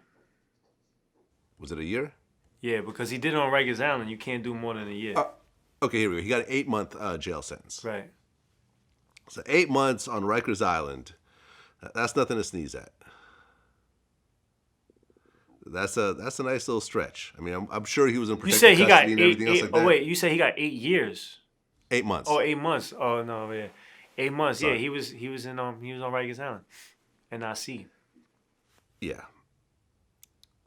Was it a year? Yeah, because he did it on Rikers Island. You can't do more than a year. Okay, here we go. He got an 8-month jail sentence. Right. So 8 months on Rikers Island, that's nothing to sneeze at. That's a nice little stretch. I mean, I'm sure he was in You protected say he got custody and everything else like that. Oh wait, you say he got 8 years. 8 months. Oh, 8 months. Oh no, yeah, 8 months. Sorry. Yeah, he was on Rikers Island, and I see. Yeah.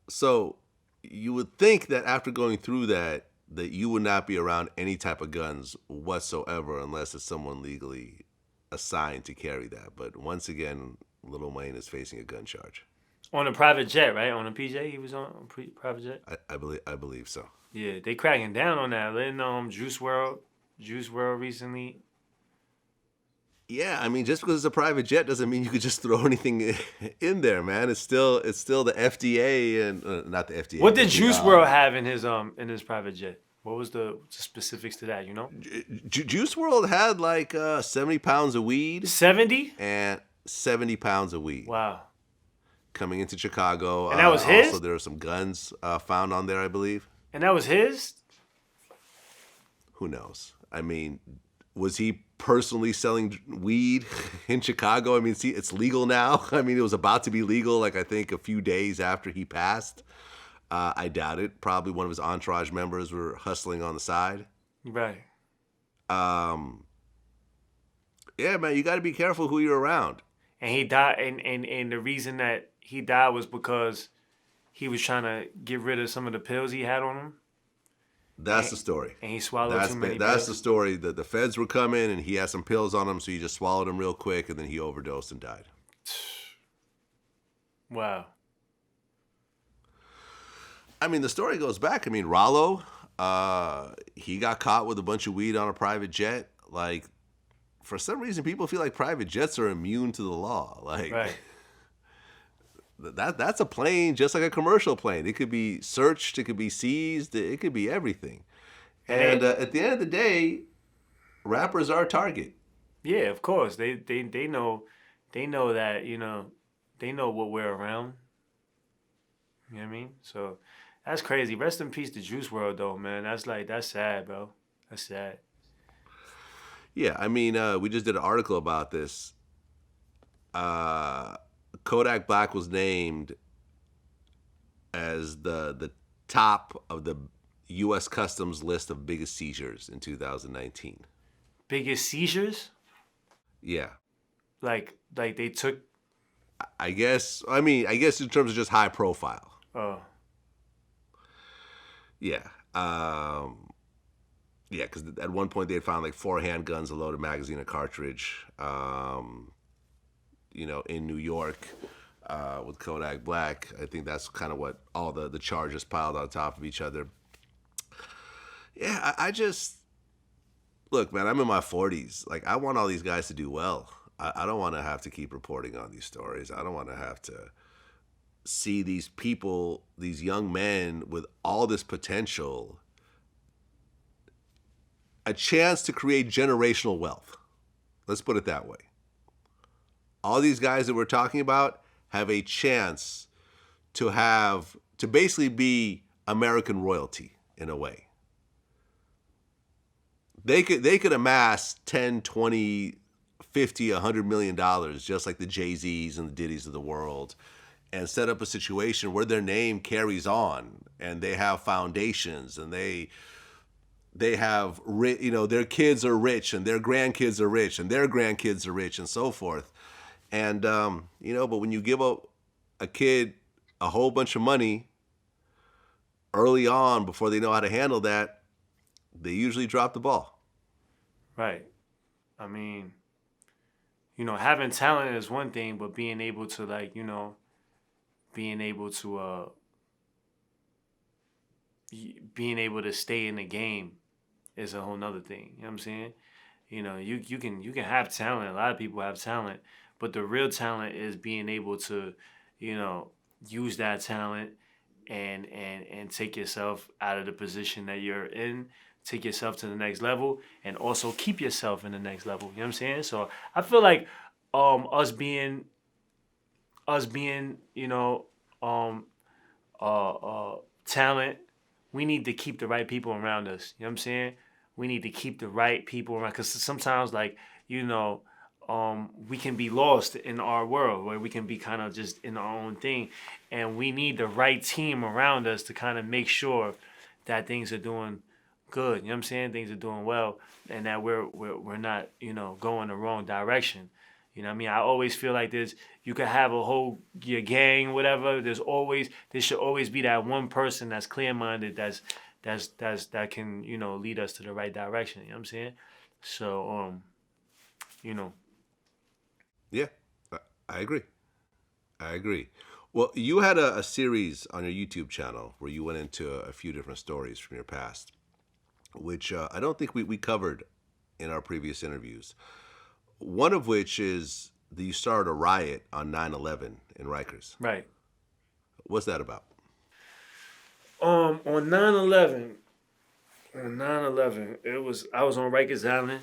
So you would think that after going through that you would not be around any type of guns whatsoever unless it's someone legally assigned to carry that. But once again, Lil Wayne is facing a gun charge. On a private jet, right? On a PJ, he was on a private jet. I believe so. Yeah, they cracking down on that. Letting Juice World recently. Yeah, I mean, just because it's a private jet doesn't mean you could just throw anything in there, man. It's still the FDA and not the FDA. What did Juice WRLD have in his private jet? What was the specifics to that? You know, Juice WRLD had like 70 pounds of weed. 70 and 70 pounds of weed. Wow. Coming into Chicago. And that was his? Also, there were some guns found on there, I believe. And that was his? Who knows? I mean, was he personally selling weed in Chicago? I mean, see, it's legal now. I mean, it was about to be legal, like I think a few days after he passed. I doubt it. Probably one of his entourage members were hustling on the side. Right. Yeah, man, you got to be careful who you're around. And he died, and the reason that he died was because he was trying to get rid of some of the pills he had on him. That's the story. And he swallowed too many pills. That's the story. The feds were coming, and he had some pills on him, so he just swallowed them real quick, and then he overdosed and died. Wow. I mean, the story goes back. I mean, Rollo, he got caught with a bunch of weed on a private jet. Like, for some reason, people feel like private jets are immune to the law. Like, Right. That's a plane just like a commercial plane. It could be searched, it could be seized, it could be everything. And at the end of the day, rappers are a target. Yeah, of course. They know that, they know what we're around. You know what I mean? So that's crazy. Rest in peace to Juice WRLD though, man. That's sad, bro. That's sad. Yeah, I mean, we just did an article about this. Kodak Black was named as the top of the U.S. Customs list of biggest seizures in 2019. Biggest seizures? Yeah. Like they took. I guess in terms of just high profile. Oh. Yeah. Yeah, because at one point they had found like 4 handguns, a loaded magazine, a cartridge, in New York with Kodak Black. I think that's kind of what all the charges piled on top of each other. Yeah, I just look, man. I'm in my 40s. Like, I want all these guys to do well. I don't want to have to keep reporting on these stories. I don't want to have to see these people, these young men with all this potential, a chance to create generational wealth. Let's put it that way. All these guys that we're talking about have a chance to basically be American royalty in a way. They could amass 10, 20, 50, $100 million just like the Jay-Z's and the Diddy's of the world, and set up a situation where their name carries on and they have foundations and they have, their kids are rich and their grandkids are rich and their grandkids are rich and so forth. And, but when you give a kid a whole bunch of money early on before they know how to handle that, they usually drop the ball. Right. I mean, having talent is one thing, but being able to being able to stay in the game is a whole nother thing. You know what I'm saying? You can have talent. A lot of people have talent, but the real talent is being able to, use that talent and take yourself out of the position that you're in, take yourself to the next level, and also keep yourself in the next level. You know what I'm saying? So I feel like us being talent, we need to keep the right people around us. You know what I'm saying? We need to keep the right people around, because sometimes, we can be lost in our world where we can be kind of just in our own thing, and we need the right team around us to kind of make sure that things are doing good. You know what I'm saying? Things are doing well, and that we're not going the wrong direction. You know what I mean? I always feel like you could have your gang, whatever. There should always be that one person that's clear-minded, that can, lead us to the right direction. You know what I'm saying? So, Yeah, I agree. I agree. Well, you had a series on your YouTube channel where you went into a few different stories from your past, which I don't think we covered in our previous interviews. One of which is that you started a riot on 9/11 in Rikers. right. What's that about? On 9/11, I was on Rikers Island.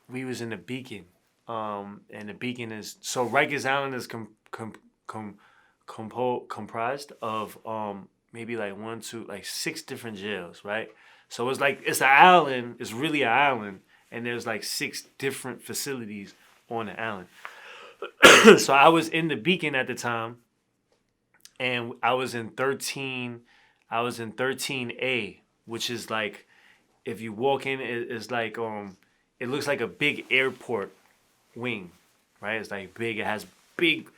We was in the Beacon. And the Beacon Rikers Island is comprised of maybe like 6 different jails, right? So it's an island. It's really an island, and there's like 6 different facilities on the island. So I was in the Beacon at the time, and I was in 13A, which is like, if you walk in, it's like it looks like a big airport wing, right? It's like big. It has big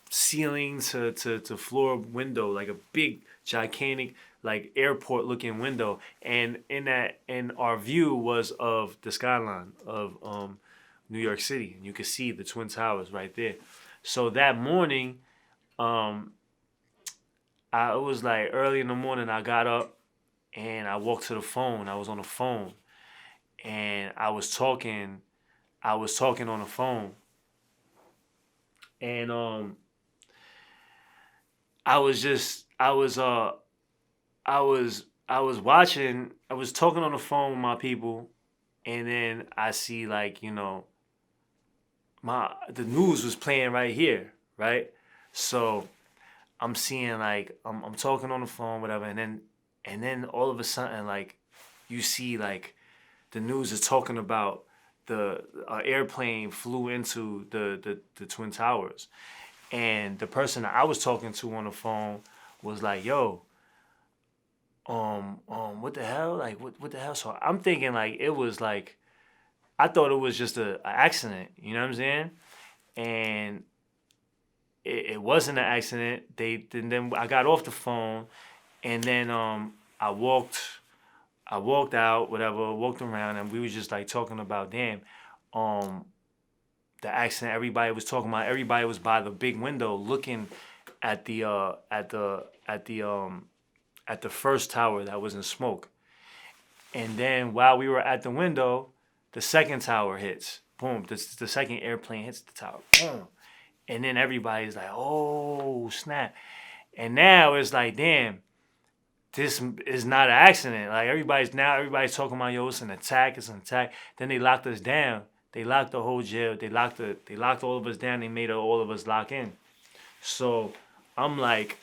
ceiling to floor window, like a big gigantic like airport looking window, and our view was of the skyline of New York City, and you could see the Twin Towers right there. So that morning, it was like early in the morning. I got up and I walked to the phone. I was on the phone, and I was talking on the phone, and I was talking on the phone with my people, and then I see the news was playing right here, right? So I'm seeing I'm talking on the phone, whatever, and then all of a sudden you see the news is talking about the airplane flew into the Twin Towers, and the person that I was talking to on the phone was like, "Yo, what the hell? What the hell?" So I'm thinking it was I thought it was just a accident. You know what I'm saying? And it wasn't an accident. Then I got off the phone, and then I walked out, whatever, walked around, and we was just like talking about, damn, the accident everybody was talking about. Everybody was by the big window looking at the first tower that was in smoke. And then while we were at the window, the second tower hits. Boom. The second airplane hits the tower. Boom. And then everybody's like, oh, snap. And now it's like, damn, this is not an accident. Like everybody's talking about, yo, it's an attack. Then they locked us down. They locked the whole jail. They locked all of us down. They made all of us lock in. So I'm like,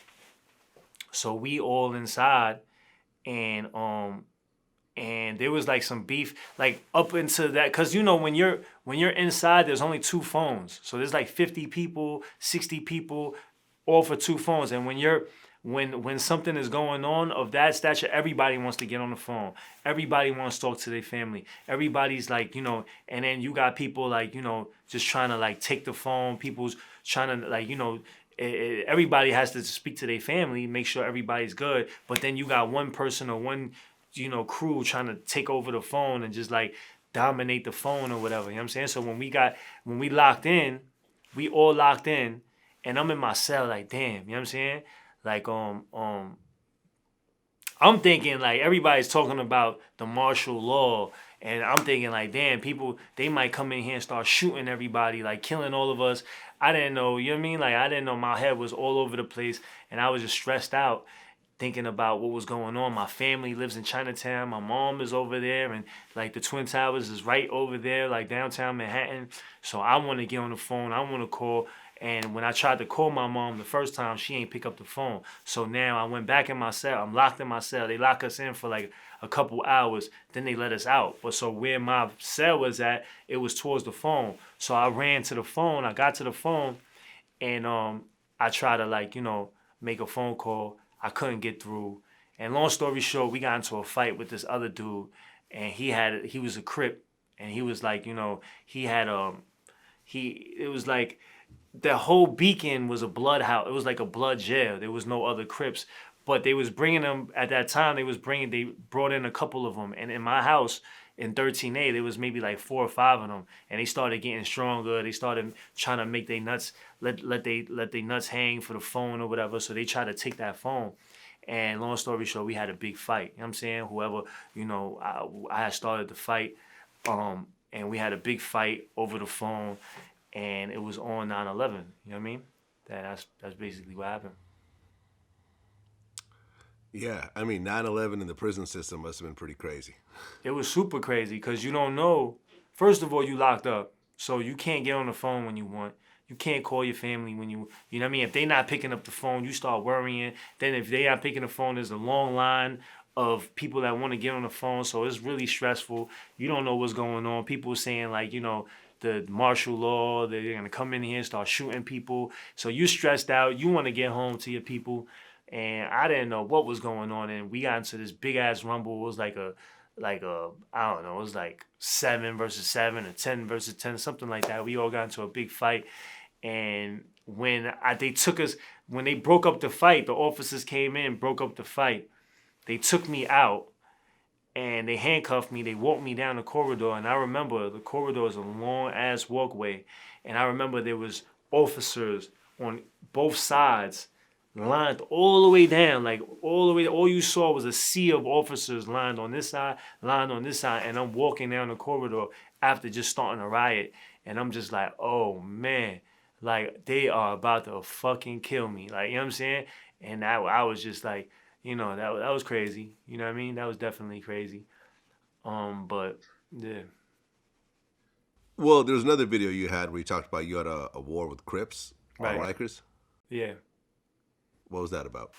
so we all inside, and there was like some beef, like up into that, cause you know when you're inside, there's only 2 phones, so there's like 50 people, 60 people, all for 2 phones, and when something is going on of that stature, everybody wants to get on the phone. Everybody wants to talk to their family. Everybody's like, you know, and then you got people like, you know, just trying to like take the phone. People's trying to like, you know, everybody has to speak to their family, make sure everybody's good. But then you got one person or one, you know, crew trying to take over the phone and just like dominate the phone or whatever. You know what I'm saying? So when we locked in, we all locked in, and I'm in my cell like, damn, you know what I'm saying? Like, I'm thinking like everybody's talking about the martial law, and I'm thinking like, damn, people, they might come in here and start shooting everybody, like killing all of us. I didn't know, you know what I mean? Like, I didn't know, my head was all over the place, and I was just stressed out thinking about what was going on. My family lives in Chinatown. My mom is over there, and like the Twin Towers is right over there, like downtown Manhattan. So I want to get on the phone. I want to call. And when I tried to call my mom the first time, she ain't pick up the phone. So now I went back in my cell. I'm locked in my cell. They lock us in for like a couple hours. Then they let us out. But so where my cell was at, it was towards the phone. So I ran to the phone. I got to the phone, and I tried to like, you know, make a phone call. I couldn't get through. And long story short, we got into a fight with this other dude, and he was a Crip, and he was like, you know, it was like, the whole Beacon was a blood house. It was like a blood jail. There was no other Crips, but they was bringing them at that time. They brought in a couple of them, and in my house in 13A, there was maybe like 4 or 5 of them, and they started getting stronger. They started trying to make their nuts let they nuts hang for the phone or whatever. So they tried to take that phone. And long story short, we had a big fight. You know what I'm saying? Whoever, you know, I had started the fight, and we had a big fight over the phone. And it was on 9/11. You know what I mean? That's basically what happened. Yeah, I mean, 9/11 in the prison system must have been pretty crazy. It was super crazy because you don't know. First of all, you locked up, so you can't get on the phone when you want. You can't call your family when you know what I mean? If they're not picking up the phone, you start worrying. Then if they are picking the phone, there's a long line of people that want to get on the phone, so it's really stressful. You don't know what's going on. People saying like, you know, the martial law, they're going to come in here and start shooting people. So you're stressed out. You want to get home to your people. And I didn't know what was going on. And we got into this big ass rumble. It was like a I don't know, it was like 7 versus 7 or 10 versus 10, something like that. We all got into a big fight. And when they broke up the fight, the officers came in, broke up the fight. They took me out. And they handcuffed me. They walked me down the corridor. And I remember the corridor is a long-ass walkway. And I remember there was officers on both sides lined all the way down. Like, all the way. All you saw was a sea of officers lined on this side, lined on this side. And I'm walking down the corridor after just starting a riot. And I'm just like, oh, man. Like, they are about to fucking kill me. Like, you know what I'm saying? And I was just like, you know, that was crazy. You know what I mean? That was definitely crazy. But yeah. Well, there was another video you had where you talked about you had a war with Crips on Rikers. Yeah. What was that about?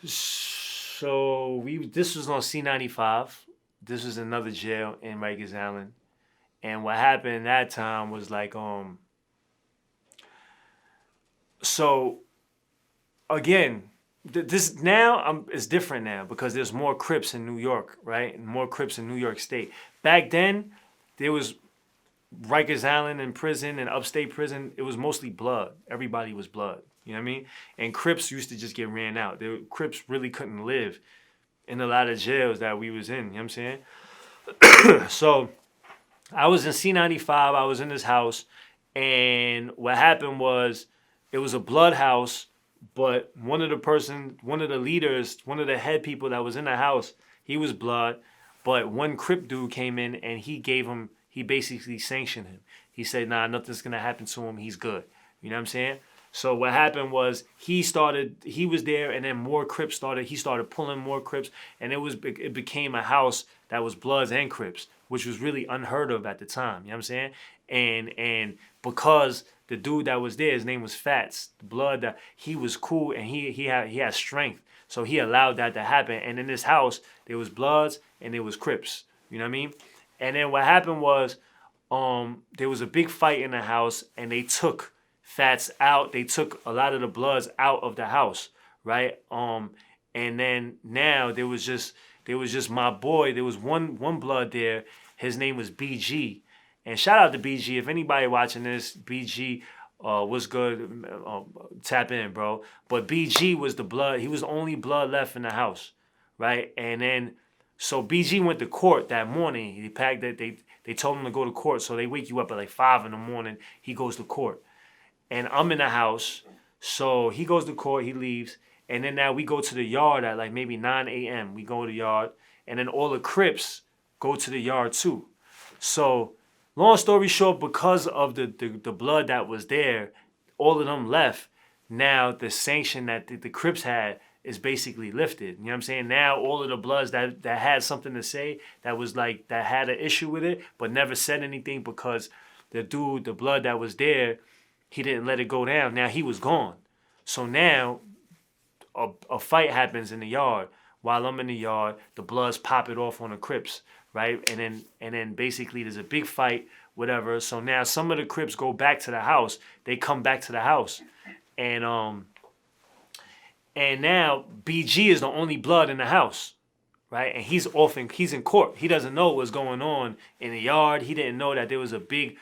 So this was on C95. This was another jail in Rikers Island. And what happened that time was like, so again, this now it's different now because there's more Crips in New York, right? And more Crips in New York State. Back then, there was Rikers Island and prison and upstate prison. It was mostly blood. Everybody was blood. You know what I mean? And Crips used to just get ran out. Crips really couldn't live in a lot of jails that we was in. You know what I'm saying? So I was in C95. I was in this house, and what happened was it was a blood house, but one of the leaders, one of the head people that was in the house, he was blood, but one Crip dude came in and he basically sanctioned him. He said, nah, nothing's gonna happen to him. He's good. You know what I'm saying? So what happened was he was there, and then more Crips he started pulling more Crips, and it became a house that was Bloods and Crips, which was really unheard of at the time. You know what I'm saying? And because the dude that was there, his name was Fats, the Blood, that he was cool and he had strength. So he allowed that to happen. And in this house, there was Bloods and there was Crips. You know what I mean? And then what happened was there was a big fight in the house, and they took Fats out. They took a lot of the Bloods out of the house, right? And then now there was just my boy. There was one Blood there. His name was BG. And shout out to BG. If anybody watching this, BG, what's good? Tap in, bro. But BG was the Blood. He was the only Blood left in the house, right? And then so BG went to court that morning. He packed that they told him to go to court. So they wake you up at like 5 a.m. He goes to court. And I'm in the house. So he goes to court, he leaves. And then now we go to the yard at like maybe 9 a.m. We go to the yard. And then all the Crips go to the yard too. So long story short, because of the blood that was there, all of them left. Now the sanction that the Crips had is basically lifted. You know what I'm saying? Now all of the Bloods that had something to say, that was like, that had an issue with it, but never said anything because the Blood that was there, he didn't let it go down. Now he was gone. So now a fight happens in the yard. While I'm in the yard, the Bloods pop it off on the Crips, right? And then basically there's a big fight, whatever. So now some of the Crips go back to the house. They come back to the house. And now BG is the only Blood in the house, right? And he's in court. He doesn't know what's going on in the yard. He didn't know that there was a big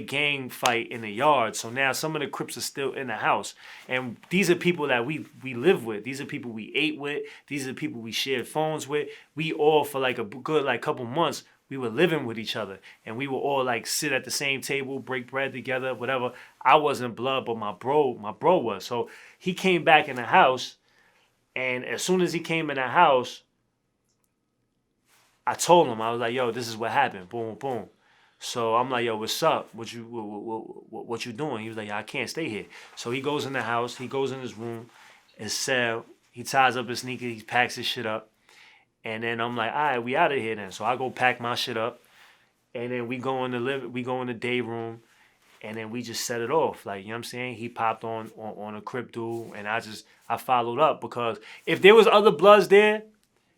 gang fight in the yard. So now some of the Crips are still in the house. And these are people that we live with. These are people we ate with. These are people we shared phones with. We all, for like a good like couple months, we were living with each other. And we would all like sit at the same table, break bread together, whatever. I wasn't Blood, but my bro was. So he came back in the house. And as soon as he came in the house, I told him, I was like, yo, this is what happened. Boom, boom. So I'm like, yo, what's up? What you doing? He was like, yeah, I can't stay here. So he goes in the house. He goes in his room, his cell. He ties up his sneakers. He packs his shit up. And then I'm like, all right, we out of here then. So I go pack my shit up. And then we go in the day room. And then we just set it off. Like, you know what I'm saying? He popped on a Crip dude. And I followed up, because if there was other Bloods there,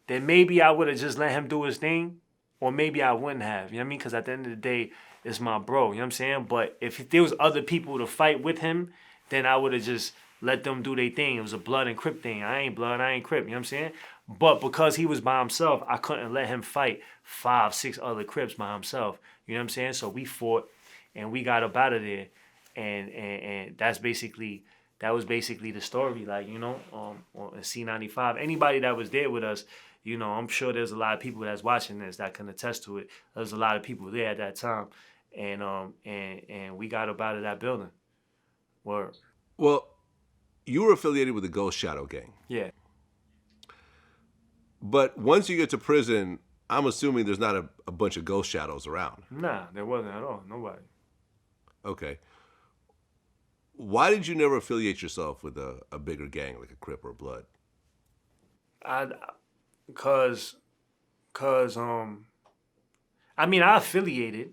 then maybe I would have just let him do his thing. Or maybe I wouldn't have, you know what I mean? Because at the end of the day, it's my bro, you know what I'm saying? But if there was other people to fight with him, then I would have just let them do their thing. It was a Blood and Crip thing. I ain't Blood, I ain't Crip, you know what I'm saying? But because he was by himself, I couldn't let him fight 5, 6 other Crips by himself, you know what I'm saying? So we fought, and we got up out of there. And that was basically the story, like, you know, on C95. Anybody that was there with us, you know, I'm sure there's a lot of people that's watching this that can attest to it. There's a lot of people there at that time, and we got up out of that building. Word. Well, you were affiliated with the Ghost Shadow Gang. Yeah. But once you get to prison, I'm assuming there's not a bunch of Ghost Shadows around. Nah, there wasn't at all. Nobody. Okay. Why did you never affiliate yourself with a bigger gang like a Crip or a Blood? Cause I mean, I affiliated,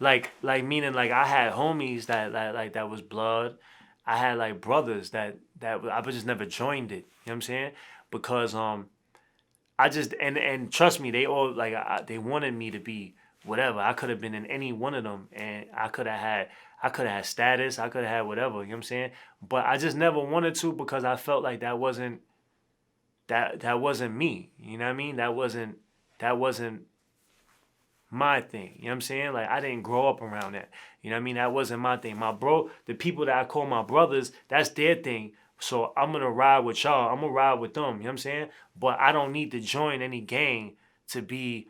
like meaning like I had homies that was Blood. I had like brothers that I just never joined it. You know what I'm saying? Because I just and trust me, they all like they wanted me to be whatever. I could have been in any one of them, and I could have had status. I could have had whatever. You know what I'm saying? But I just never wanted to, because I felt like that wasn't me. You know what I mean? That wasn't my thing. You know what I'm saying? Like I didn't grow up around that. You know what I mean? That wasn't my thing. My bro, the people that I call my brothers, that's their thing. So I'm gonna ride with y'all. I'm gonna ride with them. You know what I'm saying? But I don't need to join any gang to be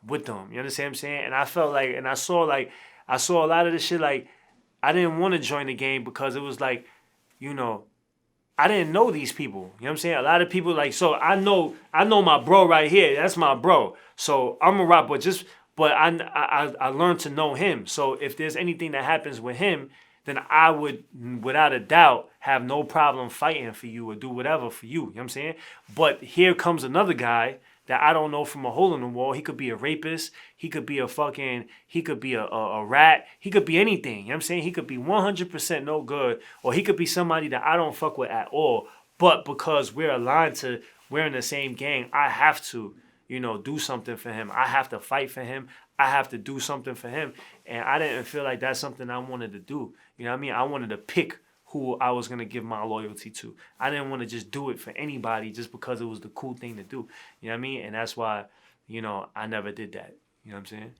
with them. You understand what I'm saying? And I felt like, and I saw a lot of this shit. Like I didn't want to join the gang because it was like, you know, I didn't know these people. You know what I'm saying? A lot of people like, so I know my bro right here. That's my bro. So I'm a rock, but I learned to know him. So if there's anything that happens with him, then I would, without a doubt, have no problem fighting for you or do whatever for you. You know what I'm saying? But here comes another guy that I don't know from a hole in the wall. He could be a rapist. He could be he could be a rat. He could be anything. You know what I'm saying? He could be 100% no good, or he could be somebody that I don't fuck with at all. But because we're in the same gang, I have to, you know, do something for him. I have to fight for him. I have to do something for him. And I didn't feel like that's something I wanted to do. You know what I mean? I wanted to pick who I was going to give my loyalty to. I didn't want to just do it for anybody just because it was the cool thing to do. You know what I mean? And that's why, you know, I never did that. You know what I'm saying?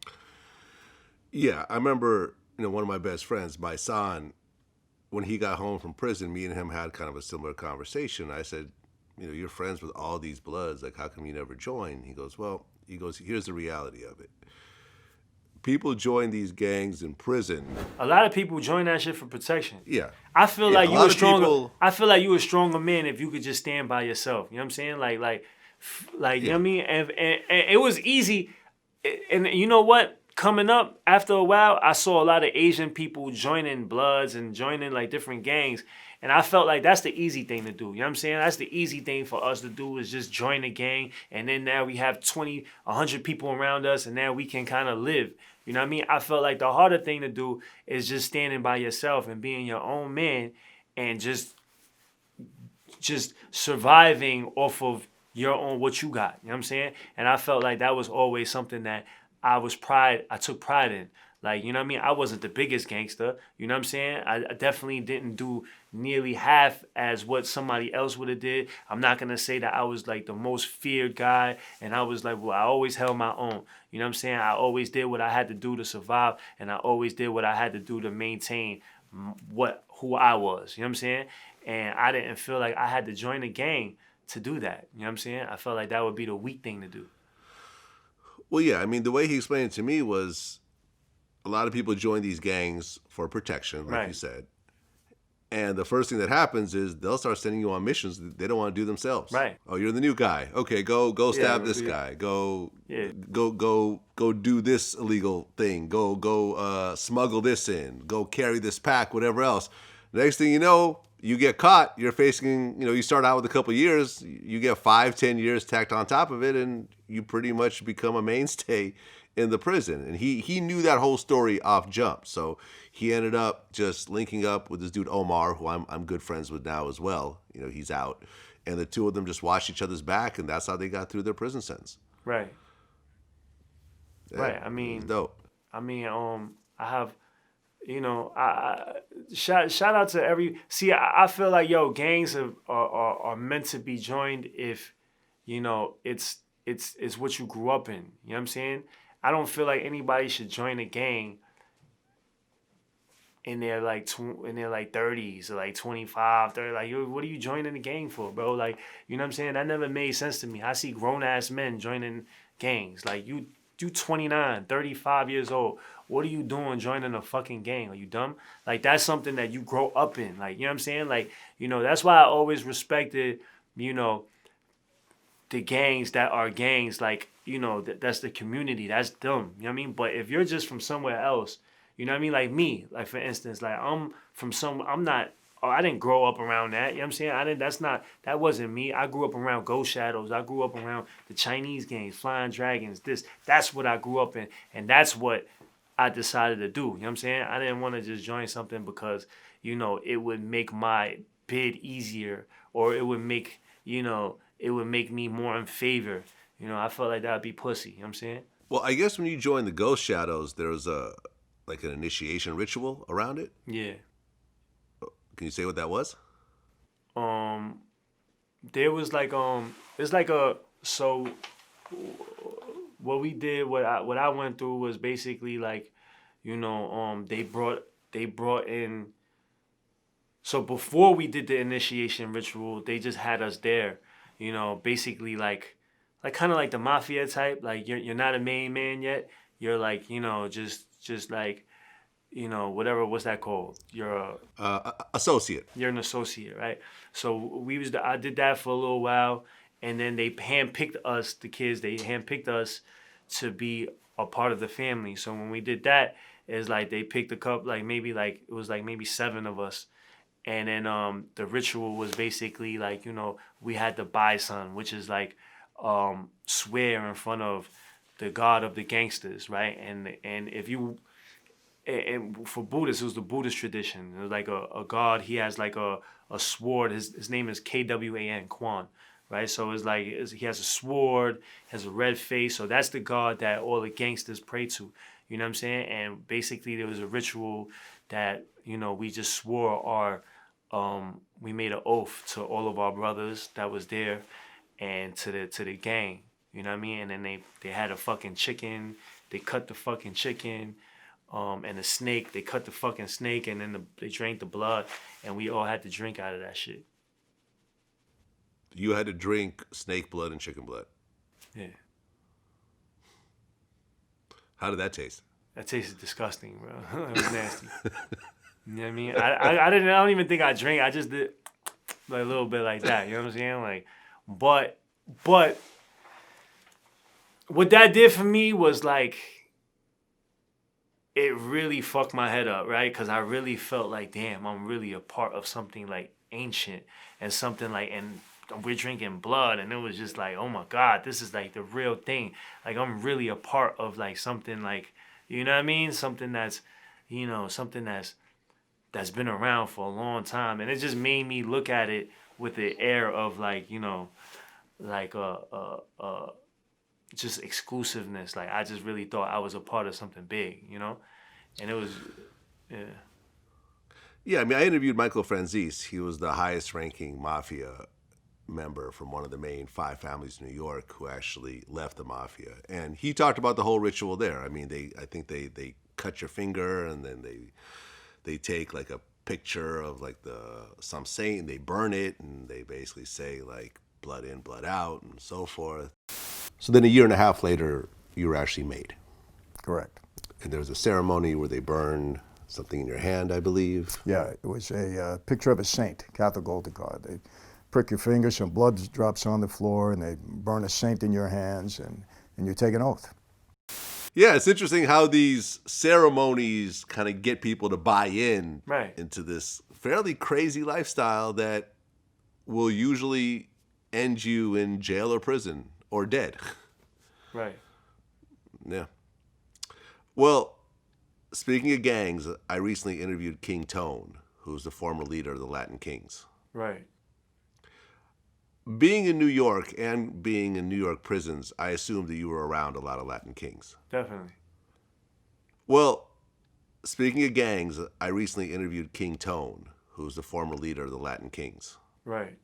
Yeah, I remember, you know, one of my best friends, my son, when he got home from prison, me and him had kind of a similar conversation. I said, you know, you're friends with all these Bloods. Like, how come you never join? He goes, here's the reality of it. People join these gangs in prison. A lot of people join that shit for protection. Yeah. I feel Yeah, like a you lot a of stronger. people- I feel like you a stronger man if you could just stand by yourself. You know what I'm saying? Like you know what I mean? And it was easy. And you know what? Coming up after a while, I saw a lot of Asian people joining Bloods and joining like different gangs. And I felt like that's the easy thing to do. You know what I'm saying? That's the easy thing for us to do is just join a gang. And then now we have 20, 100 people around us and now we can kind of live. You know what I mean? I felt like the harder thing to do is just standing by yourself and being your own man and just surviving off of your own, what you got. You know what I'm saying? And I felt like that was always something that I took pride in. Like, you know what I mean? I wasn't the biggest gangster. You know what I'm saying? I definitely didn't do nearly half as what somebody else would have did. I'm not going to say that I was like the most feared guy. And I was like, well, I always held my own. You know what I'm saying? I always did what I had to do to survive. And I always did what I had to do to maintain who I was. You know what I'm saying? And I didn't feel like I had to join a gang to do that. You know what I'm saying? I felt like that would be the weak thing to do. Well, yeah. I mean, the way he explained it to me was a lot of people join these gangs for protection, like you said. And the first thing that happens is they'll start sending you on missions that they don't want to do themselves. Right. Oh, you're the new guy. Okay, go stab this guy. Go do this illegal thing. Go smuggle this in. Go carry this pack, whatever else. Next thing you know, you get caught. You're facing, you start out with a couple of years. You get 5-10 years tacked on top of it, and you pretty much become a mainstay in the prison. And he knew that whole story off jump. So he ended up just linking up with this dude Omar, who I'm good friends with now as well. He's out. And the two of them just watched each other's back, and that's how they got through their prison sentence. Right. Yeah, right. I mean, dope. I mean, I have, I shout out to every. See, I feel like gangs are meant to be joined if, it's what you grew up in. You know what I'm saying? I don't feel like anybody should join a gang in their like 30s or like 25, 30. Like, what are you joining a gang for, bro? Like, you know what I'm saying? That never made sense to me. I see grown ass men joining gangs. Like, you 29, 35 years old. What are you doing joining a fucking gang? Are you dumb? Like, that's something that you grow up in. Like, you know what I'm saying? Like, that's why I always respected, the gangs that are gangs. Like, that's the community. That's them. You know what I mean? But if you're just from somewhere else, you know what I mean? Like me, like for instance, like I didn't grow up around that. You know what I'm saying? That wasn't me. I grew up around Ghost Shadows. I grew up around the Chinese gangs, Flying Dragons, that's what I grew up in. And that's what I decided to do. You know what I'm saying? I didn't want to just join something because, it would make my bid easier, or it would make, me more in favor. I felt like that would be pussy. You know what I'm saying? Well, I guess when you join the Ghost Shadows, there was an initiation ritual around it. Yeah. Can you say what that was? There was like it's like so what we did, what I went through was basically like, they brought in. So before we did the initiation ritual, they just had us there, basically like kind of like the mafia type. Like you're not a main man yet. You're like, just like, whatever. What's that called? You're Associate. You're an associate, right? So I did that for a little while, and then they handpicked us, the kids. They handpicked us to be a part of the family. So when we did that, it's like they picked a couple, it was like maybe 7 of us. And then the ritual was basically like, we had to buy some, which is like swear in front of the god of the gangsters, right? And if you, and for Buddhists, it was the Buddhist tradition. It was like a god. He has like a sword. His name is Kwan, Kwan, right? So it's like he has a sword, has a red face. So that's the god that all the gangsters pray to. You know what I'm saying? And basically there was a ritual that, we just swore we made an oath to all of our brothers that was there and to the gang. You know what I mean? And then they had a fucking chicken. They cut the fucking chicken. And the snake, they cut the fucking snake, and then they drank the blood, and we all had to drink out of that shit. You had to drink snake blood and chicken blood. Yeah. How did that taste? That tasted disgusting, bro. It was nasty. You know what I mean? I don't even think I drank. I just did like a little bit like that. You know what I'm saying? Like, but what that did for me was like, it really fucked my head up, right? Because I really felt like, damn, I'm really a part of something like ancient and something like, and we're drinking blood, and it was just like, oh my God, this is like the real thing. Like I'm really a part of like something like, you know what I mean? Something that's, something that's been around for a long time, and it just made me look at it with the air of like, like just exclusiveness. Like I just really thought I was a part of something big, and it was, yeah. Yeah, I mean, I interviewed Michael Franzese. He was the highest ranking mafia member from one of the main 5 families in New York who actually left the mafia. And he talked about the whole ritual there. I mean, I think they cut your finger, and then they take like a picture of like some saint, and they burn it, and they basically say like blood in, blood out, and so forth. So then a year and a half later, you were actually made. Correct. And there was a ceremony where they burned something in your hand, I believe. Yeah, it was a picture of a saint, Catholic altar card. They prick your finger, some blood drops on the floor, and they burn a saint in your hands, and you take an oath. Yeah, it's interesting how these ceremonies kind of get people to buy in into this fairly crazy lifestyle that will usually end you in jail or prison or dead. Right. Yeah. Well, speaking of gangs, I recently interviewed King Tone, who's the former leader of the Latin Kings. Right. Being in New York and being in New York prisons, I assumed that you were around a lot of Latin Kings. Definitely. Well, speaking of gangs, I recently interviewed King Tone, who's the former leader of the Latin Kings. Right.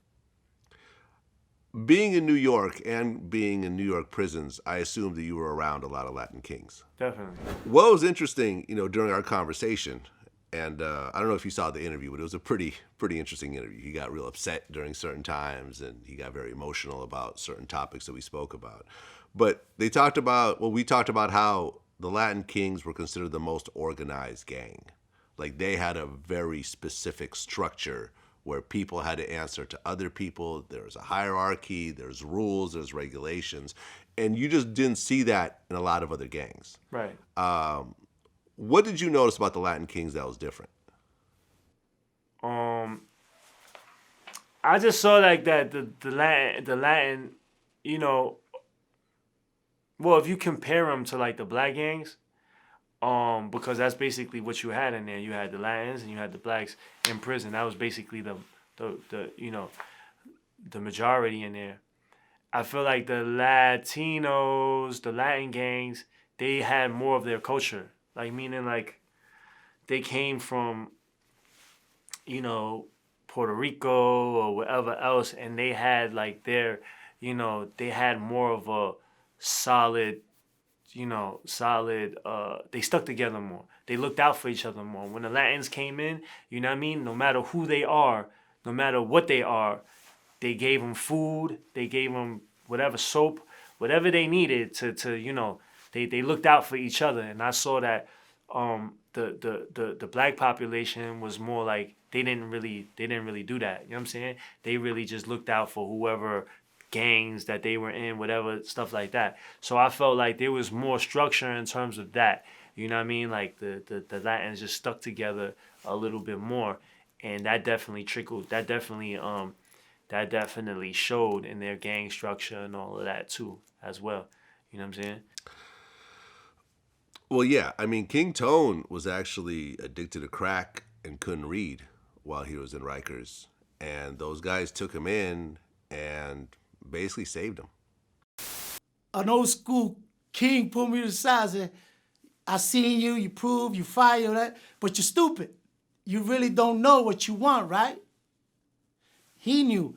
Being in New York and being in New York prisons, I assumed that you were around a lot of Latin Kings. Definitely. What was interesting, during our conversation, and I don't know if you saw the interview, but it was a pretty interesting interview. He got real upset during certain times, and he got very emotional about certain topics that we spoke about. But we talked about how the Latin Kings were considered the most organized gang. Like they had a very specific structure where people had to answer to other people. There's a hierarchy, there's rules, there's regulations, and you just didn't see that in a lot of other gangs. Right. What did you notice about the Latin Kings that was different? I just saw like that the Latin, well, if you compare them to like the black gangs, because that's basically what you had in there. You had the Latins and you had the blacks in prison. That was basically the majority in there. I feel like the Latinos, the Latin gangs, they had more of their culture. Like meaning like they came from, Puerto Rico or wherever else, and they had like they had more of a solid solid. They stuck together more. They looked out for each other more. When the Latins came in, you know what I mean? No matter who they are, no matter what they are, they gave them food. They gave them whatever soap, whatever they needed to they looked out for each other. And I saw that the black population was more like they didn't really do that. You know what I'm saying? They really just looked out for whoever gangs that they were in, whatever, stuff like that. So I felt like there was more structure in terms of that. You know what I mean? Like the Latins just stuck together a little bit more, and that definitely trickled. That definitely showed in their gang structure and all of that too, as well. You know what I'm saying? Well, yeah. I mean, King Tone was actually addicted to crack and couldn't read while he was in Rikers, and those guys took him in and basically saved him. An old school king pulled me to the side and said, I seen you, you prove, you fire that, but you're stupid. You really don't know what you want, right? He knew.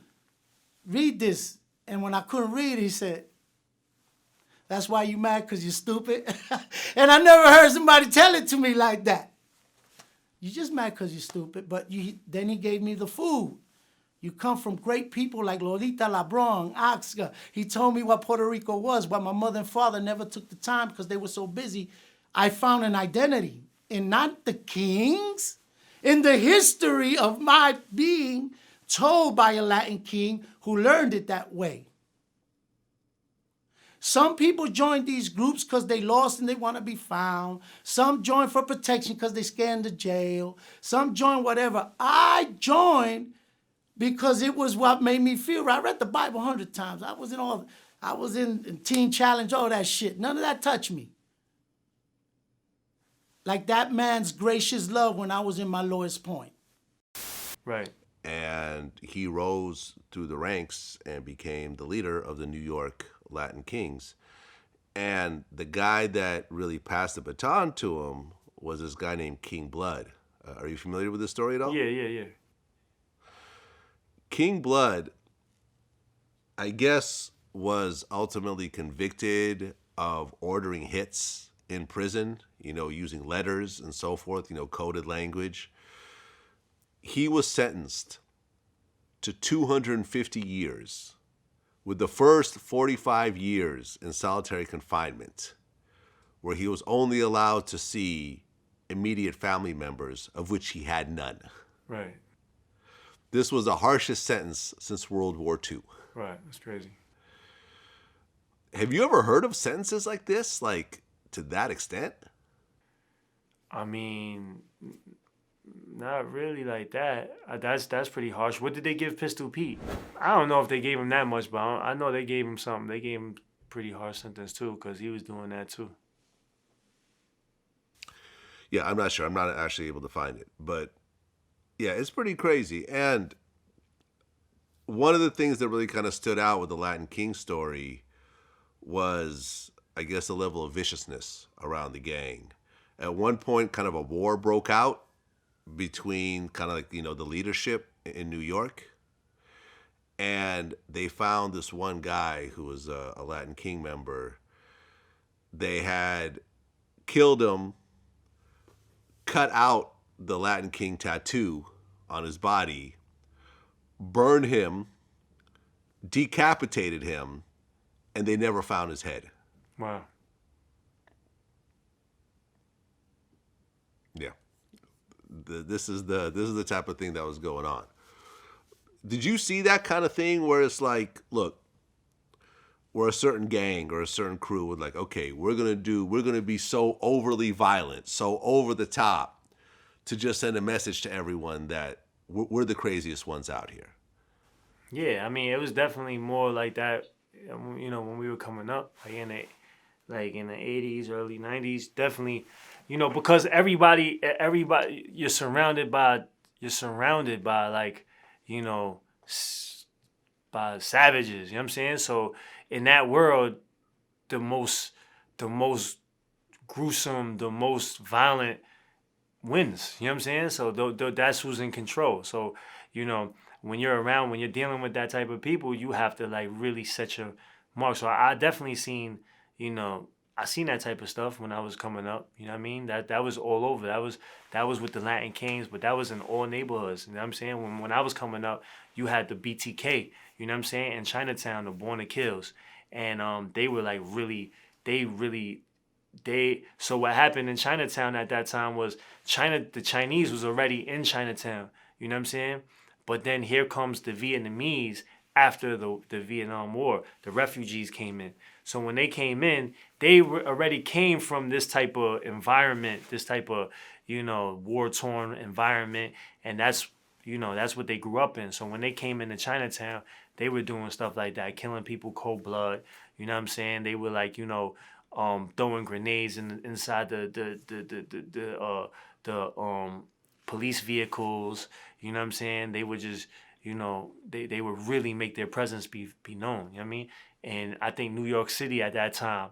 Read this. And when I couldn't read, he said, that's why you mad, because you're stupid? And I never heard somebody tell it to me like that. You just mad because you're stupid, but then he gave me the food. You come from great people like Lolita LeBron, Oscar. He told me what Puerto Rico was, but my mother and father never took the time because they were so busy. I found an identity in not the kings, in the history of my being told by a Latin king who learned it that way. Some people join these groups because they lost and they want to be found. Some join for protection because they scared of jail. Some join whatever. I joined because it was what made me feel right. I read the Bible 100 times. I was in Teen Challenge, all that shit. None of that touched me. Like that man's gracious love when I was in my lowest point. Right. And he rose through the ranks and became the leader of the New York Latin Kings. And the guy that really passed the baton to him was this guy named King Blood. Are you familiar with this story at all? Yeah. King Blood, I guess, was ultimately convicted of ordering hits in prison, using letters and so forth, coded language. He was sentenced to 250 years, with the first 45 years in solitary confinement, where he was only allowed to see immediate family members, of which he had none. Right. This was the harshest sentence since World War II. Right, that's crazy. Have you ever heard of sentences like this, like to that extent? I mean, not really like that. That's pretty harsh. What did they give Pistol Pete? I don't know if they gave him that much, but I know they gave him something. They gave him pretty harsh sentence too, because he was doing that too. Yeah, I'm not sure. I'm not actually able to find it, but yeah, it's pretty crazy. And one of the things that really kind of stood out with the Latin King story was, I guess, the level of viciousness around the gang. At one point, kind of a war broke out between kind of like, the leadership in New York. And they found this one guy who was a Latin King member. They had killed him, cut out the Latin King tattoo on his body, burned him, decapitated him, and they never found his head. Wow. Yeah. This is the type of thing that was going on. Did you see that kind of thing where it's like, look, we're a certain gang or a certain crew with like, okay, we're gonna be so overly violent, so over the top, to just send a message to everyone that we're the craziest ones out here? Yeah, I mean, it was definitely more like that, when we were coming up, like in the 80s, early 90s, definitely, because everybody, you're surrounded by like, by savages, you know what I'm saying? So in that world, the most gruesome, the most violent wins, you know what I'm saying? So that's who's in control. So, when you're dealing with that type of people, you have to like really set your mark. So I definitely seen, I seen that type of stuff when I was coming up. You know what I mean? That was all over. That was with the Latin Kings, but that was in all neighborhoods. You know what I'm saying? When I was coming up, you had the BTK. You know what I'm saying? In Chinatown, the Born to Kills, and they were like so what happened in Chinatown at that time was the Chinese was already in Chinatown, you know what I'm saying? But then here comes the Vietnamese after the Vietnam War. The refugees came in. So when they came in, they already came from this type of environment, this type of, war-torn environment, and that's what they grew up in. So when they came into Chinatown, they were doing stuff like that, killing people cold blood, you know what I'm saying? They were like, throwing grenades inside the police vehicles. You know what I'm saying? They would just, they would really make their presence be known. You know what I mean? And I think New York City at that time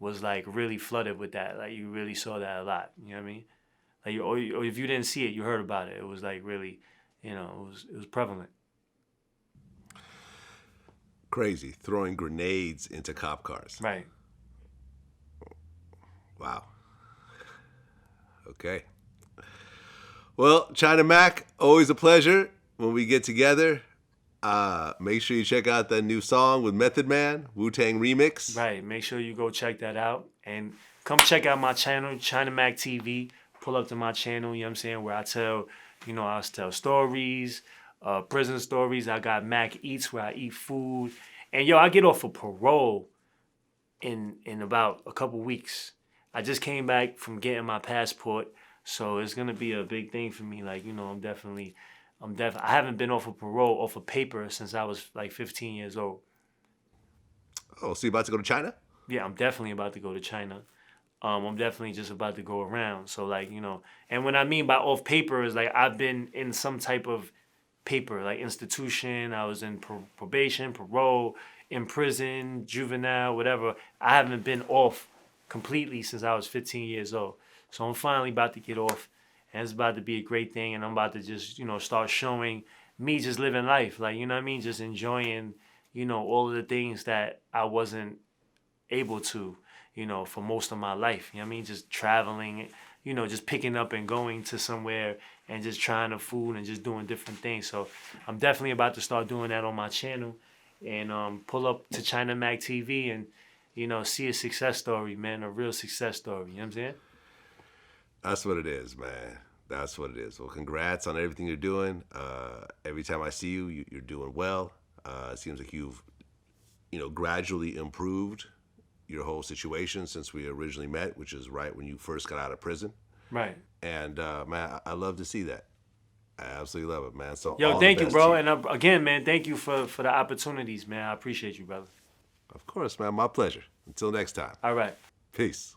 was like really flooded with that. Like you really saw that a lot. You know what I mean? Like, or if you didn't see it, you heard about it. It was like really, it was prevalent. Crazy, throwing grenades into cop cars. Right. Wow. Okay. Well, China Mac, always a pleasure when we get together. Make sure you check out that new song with Method Man, Wu-Tang Remix. Right. Make sure you go check that out. And come check out my channel, China Mac TV. Pull up to my channel, you know what I'm saying, where I tell, I tell stories, prison stories. I got Mac Eats, where I eat food. And, I get off of parole in about a couple weeks. I just came back from getting my passport, so it's gonna be a big thing for me. Like, I haven't been off of parole, off of paper, since I was like 15 years old. Oh, so you about to go to China? Yeah, I'm definitely about to go to China. I'm definitely just about to go around. So like, and what I mean by off paper is like I've been in some type of paper, like institution. I was in probation, parole, in prison, juvenile, whatever. I haven't been off completely since I was 15 years old. So I'm finally about to get off, and it's about to be a great thing, and I'm about to just, start showing me just living life, like, you know what I mean? Just enjoying, all of the things that I wasn't able to, for most of my life, you know what I mean? Just traveling, just picking up and going to somewhere and just trying the food and just doing different things. So I'm definitely about to start doing that on my channel and pull up to China Mac TV and, see a success story, man, a real success story. You know what I'm saying? That's what it is, man. That's what it is. Well, congrats on everything you're doing. Every time I see you, you're doing well. It seems like you've, gradually improved your whole situation since we originally met, which is right when you first got out of prison. Right. And, man, I love to see that. I absolutely love it, man. So, yo, thank you, bro. And again, man, thank you for the opportunities, man. I appreciate you, brother. Of course, man. My pleasure. Until next time. All right. Peace.